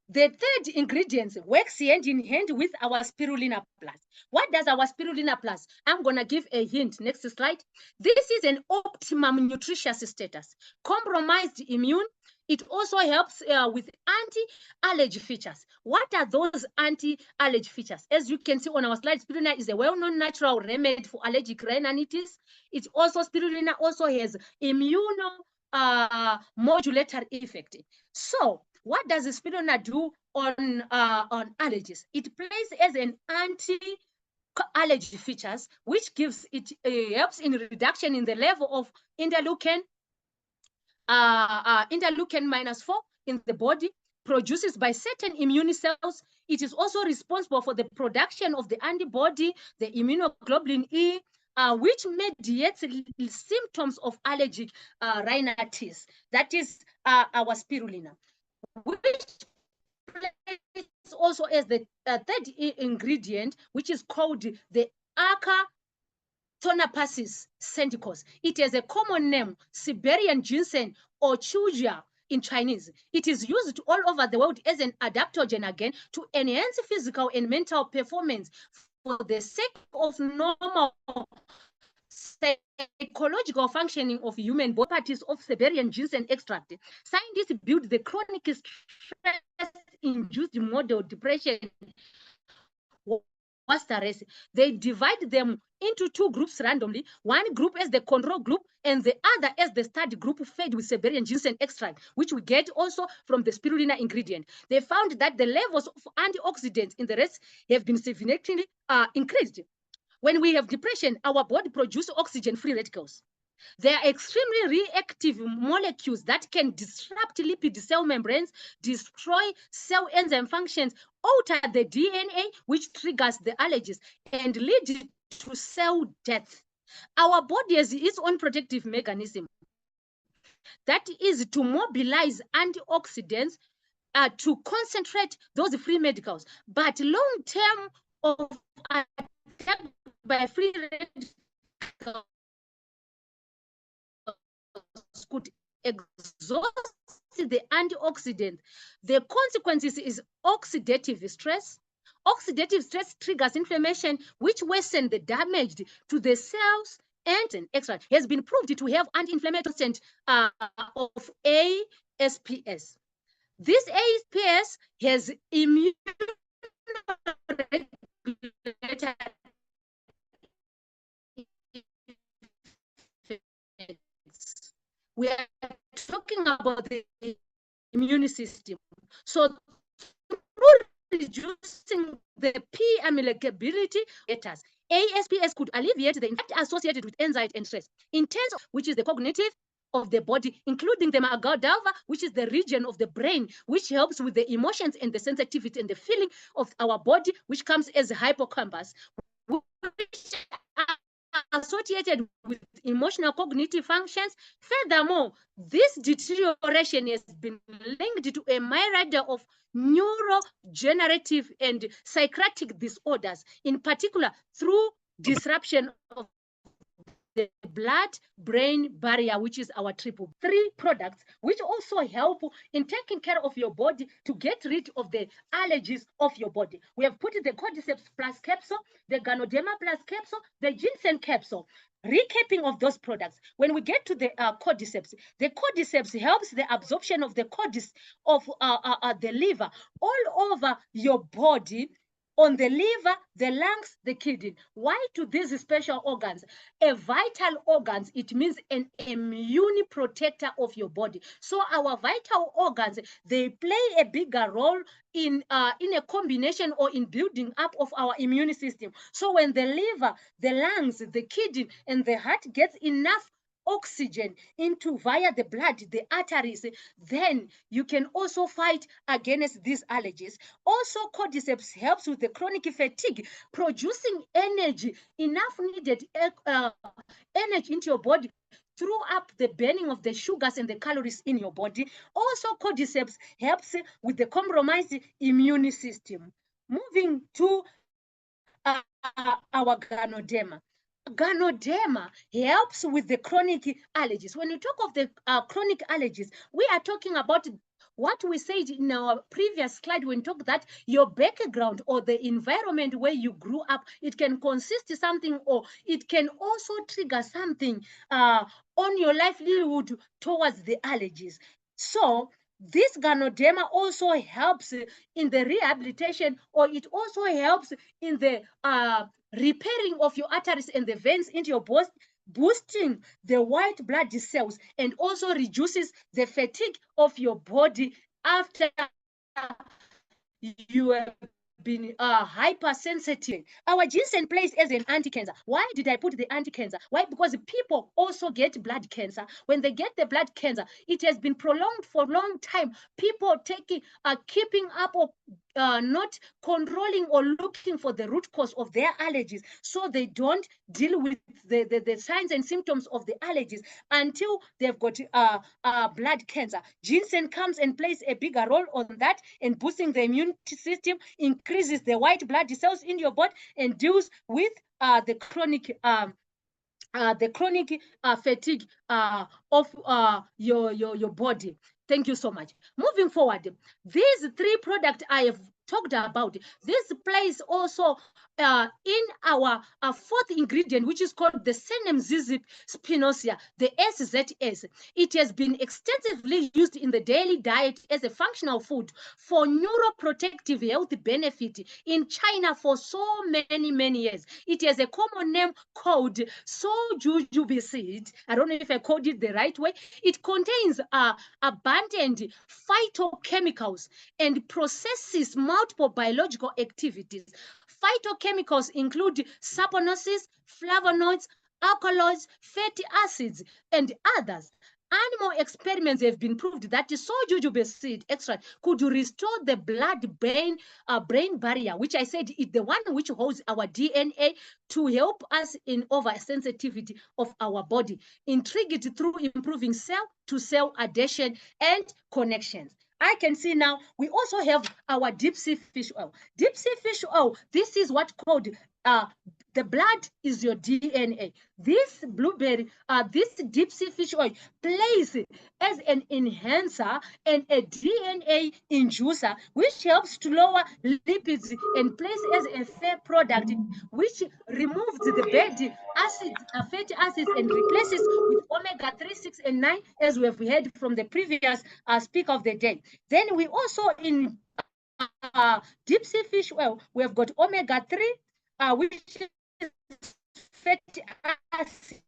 The third ingredient works hand in hand with our spirulina plus. What does our spirulina plus? I'm going to give a hint. Next slide. This is an optimum nutritious status. Compromised immune. It also helps with anti-allergy features. What are those anti-allergy features? As you can see on our slide, spirulina is a well-known natural remedy for allergic rhinitis. It also, spirulina also has immunomodulatory effect. So, what does spirulina do on allergies? It plays as an anti-allergy features, which gives it helps in reduction in the level of interleukin -4 in the body, produces by certain immune cells. It is also responsible for the production of the antibody, the immunoglobulin E, which mediates symptoms of allergic rhinitis. That is our spirulina, which plays also as the third ingredient, which is called the Tonapassis senticos. It has a common name, Siberian ginseng or chuja in Chinese. It is used all over the world as an adaptogen again to enhance physical and mental performance for the sake of normal psychological functioning of human body. Properties of Siberian ginseng extract. Scientists build the chronic stress-induced model depression. They divide them into two groups randomly. One group as the control group and the other as the study group fed with Siberian ginseng extract, which we get also from the spirulina ingredient. They found that the levels of antioxidants in the rest have been significantly increased. When we have depression, our body produces oxygen-free radicals. They are extremely reactive molecules that can disrupt lipid cell membranes, destroy cell enzyme functions, alter the DNA, which triggers the allergies, and lead to cell death. Our body has its own protective mechanism. That is to mobilize antioxidants to concentrate those free radicals. But long-term of attack by free radicals could exhaust the antioxidant. The consequences is oxidative stress. Oxidative stress triggers inflammation, which worsens the damage to the cells and extra. Has been proved to have anti-inflammatory content of ASPS. This ASPS has immune we are talking about the immune system. So through reducing the P amylability, ASPS could alleviate the impact associated with anxiety and stress. In terms of which is the cognitive of the body, including the amygdala, which is the region of the brain, which helps with the emotions and the sensitivity and the feeling of our body, which comes as a hippocampus, which are associated with emotional cognitive functions. Furthermore, this deterioration has been linked to a myriad of neurodegenerative and psychiatric disorders, in particular through disruption of the blood-brain barrier, which is our triple. 3 products which also help in taking care of your body to get rid of the allergies of your body. We have put the Cordyceps plus capsule, the Ganoderma plus capsule, the ginseng capsule. Recapping of those products, when we get to the cordyceps helps the absorption of the cordyceps of the liver all over your body, on the liver, the lungs, the kidney. Why do these special organs? A vital organs, it means an immune protector of your body. So our vital organs, they play a bigger role in a combination or in building up of our immune system. So when the liver, the lungs, the kidney, and the heart gets enough oxygen into via the blood, the arteries, then you can also fight against these allergies. Also, cordyceps helps with the chronic fatigue, producing energy, enough needed energy into your body through up the burning of the sugars and the calories in your body. Also, cordyceps helps with the compromised immune system. Moving to our Ganoderma. Ganoderma helps with the chronic allergies. When you talk of the chronic allergies, we are talking about what we said in our previous slide when we talk that your background or the environment where you grew up, it can consist of something, or it can also trigger something on your livelihood towards the allergies. So this Ganoderma also helps in the rehabilitation, or it also helps in the repairing of your arteries and the veins into your body, boosting the white blood cells, and also reduces the fatigue of your body after you have been hypersensitive. Our ginseng plays as an anti-cancer. Why did I put the anti-cancer? Why? Because people also get blood cancer. When they get the blood cancer, it has been prolonged for a long time. People taking, keeping up or not controlling or looking for the root cause of their allergies, so they don't deal with the signs and symptoms of the allergies until they've got blood cancer. Ginseng comes and plays a bigger role on that, and boosting the immune system, increases the white blood cells in your body, and deals with the chronic fatigue of your body. Thank you so much. Moving forward, these 3 products I have talked about, this plays also in our 4th ingredient, which is called the Senem spinosa, the SZS. It has been extensively used in the daily diet as a functional food for neuroprotective health benefit in China for so many years. It has a common name called Sojujubi seed. I don't know if I called it the right way. It contains abundant phytochemicals and processes multiple biological activities. Phytochemicals include saponins, flavonoids, alkaloids, fatty acids, and others. Animal experiments have been proved that the soy jujube seed extract could restore the blood-brain barrier, which I said is the one which holds our DNA, to help us in oversensitivity of our body, intrigued through improving cell-to-cell adhesion and connections. I can see now we also have our deep sea fish oil. Deep sea fish oil, this is what called the blood is your DNA. This blueberry, this deep sea fish oil plays as an enhancer and a DNA inducer, which helps to lower lipids and plays as a fair product, which removes the bad acids, fatty acids, and replaces with omega-3, 6, and 9, as we have heard from the previous speaker of the day. Then we also in deep sea fish oil, we have got omega-3, which is fatty acid.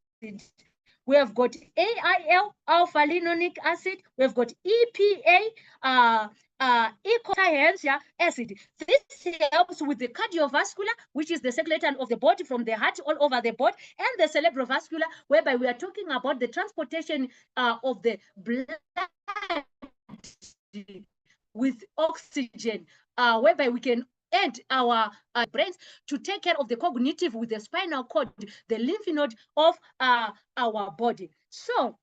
We have got AIL, alpha-linolic acid. We have got EPA, eicosahexaenoic acid. This helps with the cardiovascular, which is the circulation of the body from the heart all over the body, and the cerebrovascular, whereby we are talking about the transportation of the blood with oxygen, whereby we can aid our brains to take care of the cognitive with the spinal cord, the lymph node of our body. So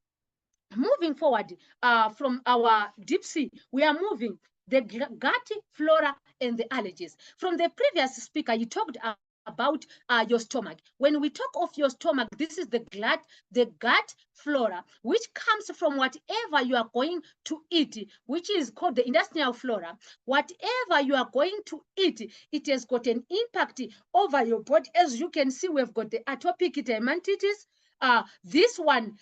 moving forward from our deep sea, we are moving the gut flora and the allergies. From the previous speaker, you talked about your stomach. When we talk of your stomach, this is the gut flora, which comes from whatever you are going to eat, which is called the intestinal flora. Whatever you are going to eat, it has got an impact over your body. As you can see, we've got the atopic dermatitis. This one,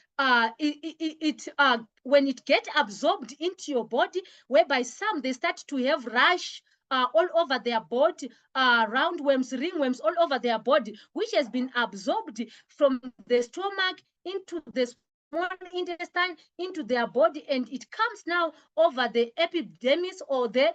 when it gets absorbed into your body, whereby some, they start to have rash all over their body, roundworms, ringworms all over their body, which has been absorbed from the stomach into the small intestine, into their body, and it comes now over the epidermis or the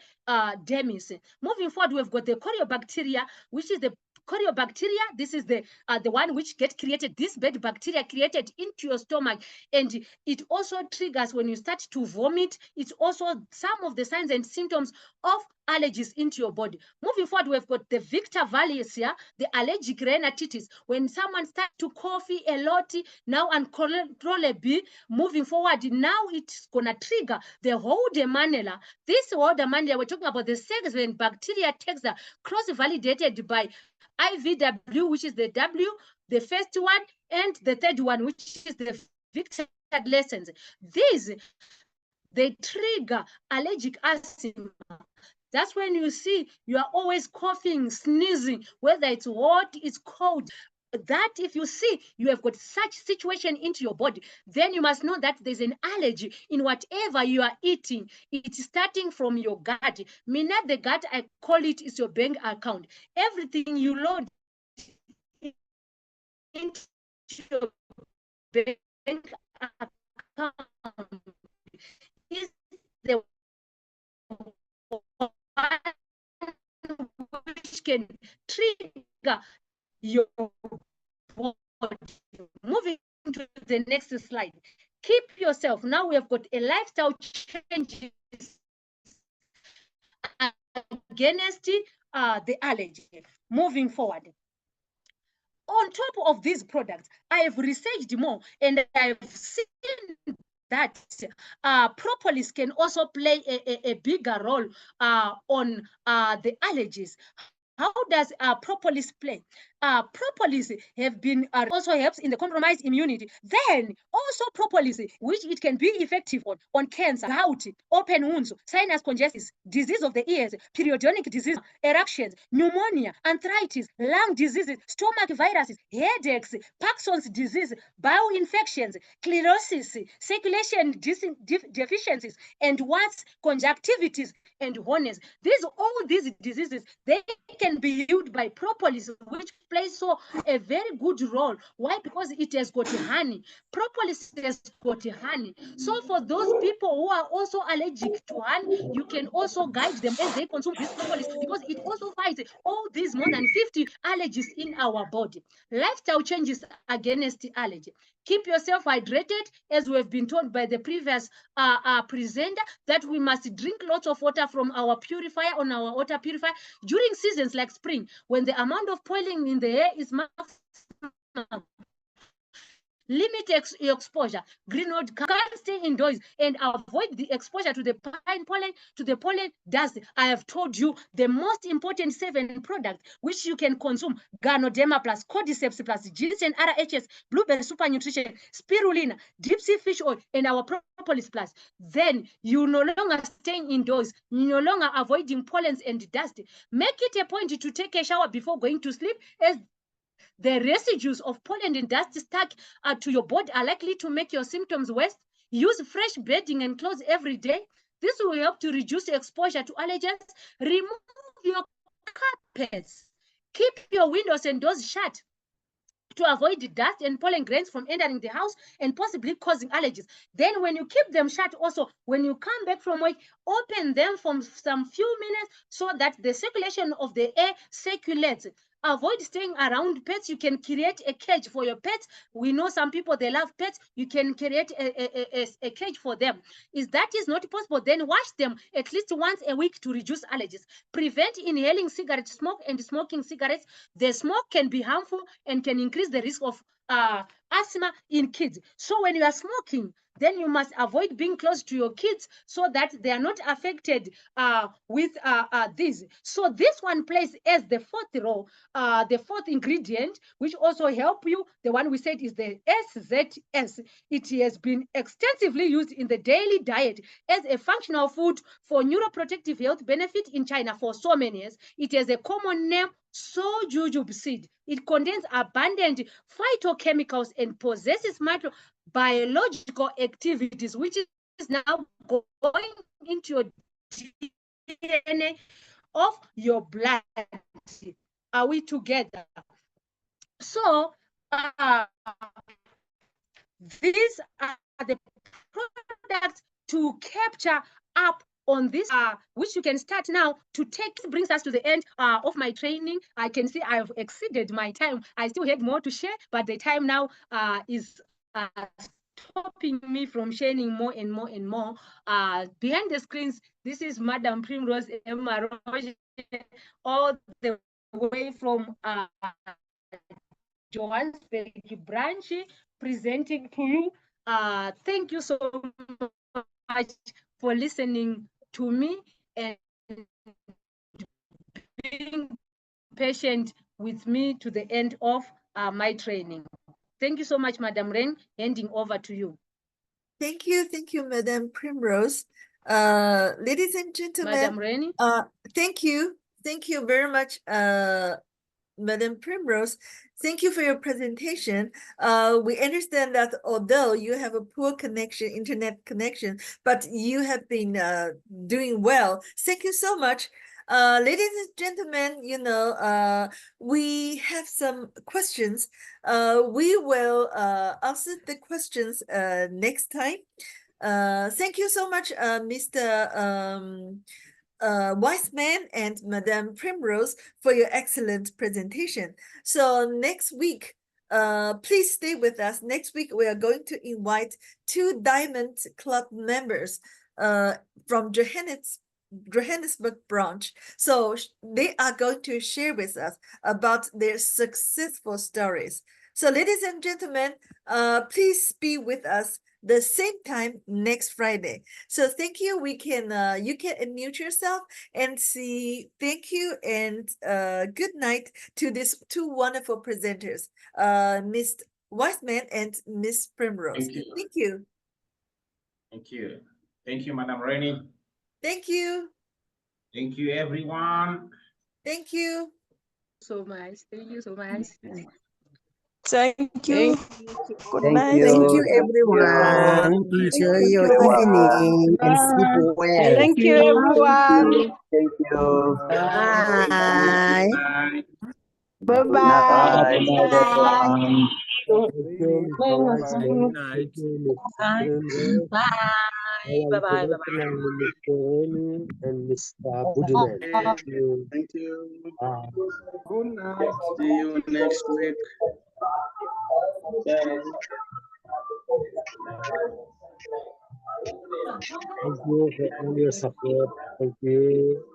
dermis. Moving forward, we've got the Corynebacteria, which is the Corynebacteria. This is the one which get created, this bad bacteria created into your stomach, and it also triggers when you start to vomit. It's also some of the signs and symptoms of allergies into your body. Moving forward, we've got the Victor Valiaceae, the allergic rhinitis. When someone starts to cough a lot, now uncontrollably, moving forward, now it's gonna trigger the Hohannesburg. This Hohannesburg, we're talking about the segment bacteria texture cross-validated by IVW, which is the W, the first one, and the third one, which is the Victor lessons. These, they trigger allergic asthma. That's when you see you are always coughing, sneezing, whether it's hot, it's cold. That if you see you have got such situation into your body, then you must know that there's an allergy in whatever you are eating. It's starting from your gut. Meaning the gut, I call it, is your bank account. Everything you load into your bank account is the which can trigger your body. Moving to the next slide. Keep yourself. Now we have got a lifestyle change against the allergy. Moving forward. On top of these products, I have researched more, and I have seen that propolis can also play a bigger role on the allergies. How does propolis play? Propolis have been also helps in the compromised immunity. Then also propolis, which it can be effective on cancer, gout, open wounds, sinus congestion, disease of the ears, periodontic disease, eruptions, pneumonia, arthritis, lung diseases, stomach viruses, headaches, Parkinson's disease, bowel infections, sclerosis, circulation deficiencies, and warts, conjunctivitis, and horns. All these diseases, they can be healed by propolis, which plays a very good role. Why? Because it has got honey. Propolis has got honey. So for those people who are also allergic to honey, you can also guide them as they consume this propolis, because it also fights all these more than 50 allergies in our body. Lifestyle changes against allergy. Keep yourself hydrated, as we have been told by the previous presenter, that we must drink lots of water from our purifier, on our water purifier, during seasons like spring, when the amount of pollen in the air is maximum. Limit exposure. Greenworld can stay indoors and avoid the exposure to the pine pollen, to the pollen dust. I have told you the most important 7 products which you can consume: Ganoderma plus, Cordyceps plus, ginseng RHS, blueberry super nutrition, spirulina, deep sea fish oil, and our propolis plus. Then you no longer staying indoors, you no longer avoiding pollens and dust. Make it a point to take a shower before going to sleep, as the residues of pollen and dust stuck to your body are likely to make your symptoms worse. Use fresh bedding and clothes every day. This will help to reduce exposure to allergens. Remove your carpets. Keep your windows and doors shut to avoid the dust and pollen grains from entering the house and possibly causing allergies. Then when you keep them shut, also, when you come back from work, open them for some few minutes so that the circulation of the air circulates. Avoid staying around pets. You can create a cage for your pets. We know some people, they love pets. You can create a cage for them. If that is not possible, then wash them at least once a week to reduce allergies. Prevent inhaling cigarette smoke and smoking cigarettes. The smoke can be harmful and can increase the risk of asthma in kids. So when you are smoking, then you must avoid being close to your kids so that they are not affected with this. So this one plays as the 4th role, the 4th ingredient, which also help you. The one we said is the SZS. It has been extensively used in the daily diet as a functional food for neuroprotective health benefit in China for so many years. It has a common name, Sojujube seed. It contains abundant phytochemicals and possesses microbiological activities, which is now going into your DNA of your blood. Are we together? So these are the products to capture up on this, which you can start now to take. This brings us to the end of my training. I can see I have exceeded my time. I still had more to share, but the time now is stopping me from sharing more and more and more. Behind the screens, this is Madam Primrose Marozhe, all the way from Johannesburg branch, presenting to you. Thank you so much for listening to me and being patient with me to the end of my training. Thank you so much, Madam Ren. Handing over to you. Thank you, Madam Primrose. Ladies and gentlemen, Madam Ren. Thank you very much, Madam Primrose. Thank you for your presentation. We understand that although you have a poor connection, internet connection, but you have been doing well. Thank you so much. Ladies and gentlemen, we have some questions. We will answer the questions next time. Thank you so much, Mr. Wiseman and Madame Primrose, for your excellent presentation. So next week, please stay with us. Next week, we are going to invite 2 Diamond Club members from Johannesburg branch. So they are going to share with us about their successful stories. So ladies and gentlemen, please be with us the same time next Friday. So thank you. We can you can unmute yourself and see. Thank you and good night to these 2 wonderful presenters, Ms. Wiseman and Ms. Primrose. Thank you. Thank you. Thank you. Thank you, Madam Rennie. Thank you. Thank you, everyone. Thank you so much. Thank you so much. Thank you. Good night. Thank you, everyone. Enjoy your evening and sleep well. Thank you, everyone. Thank you. Bye. Bye-bye. Bye-bye. Bye. Thank you, Mr. Wiseman. Thank you, Ms. Primrose, our Bye-bye. international Mr. Remy, and Mr. Budiman. Thank you. Thank you. Bye. Good night. See you next week. Bye. Thank you for all your support. Thank you.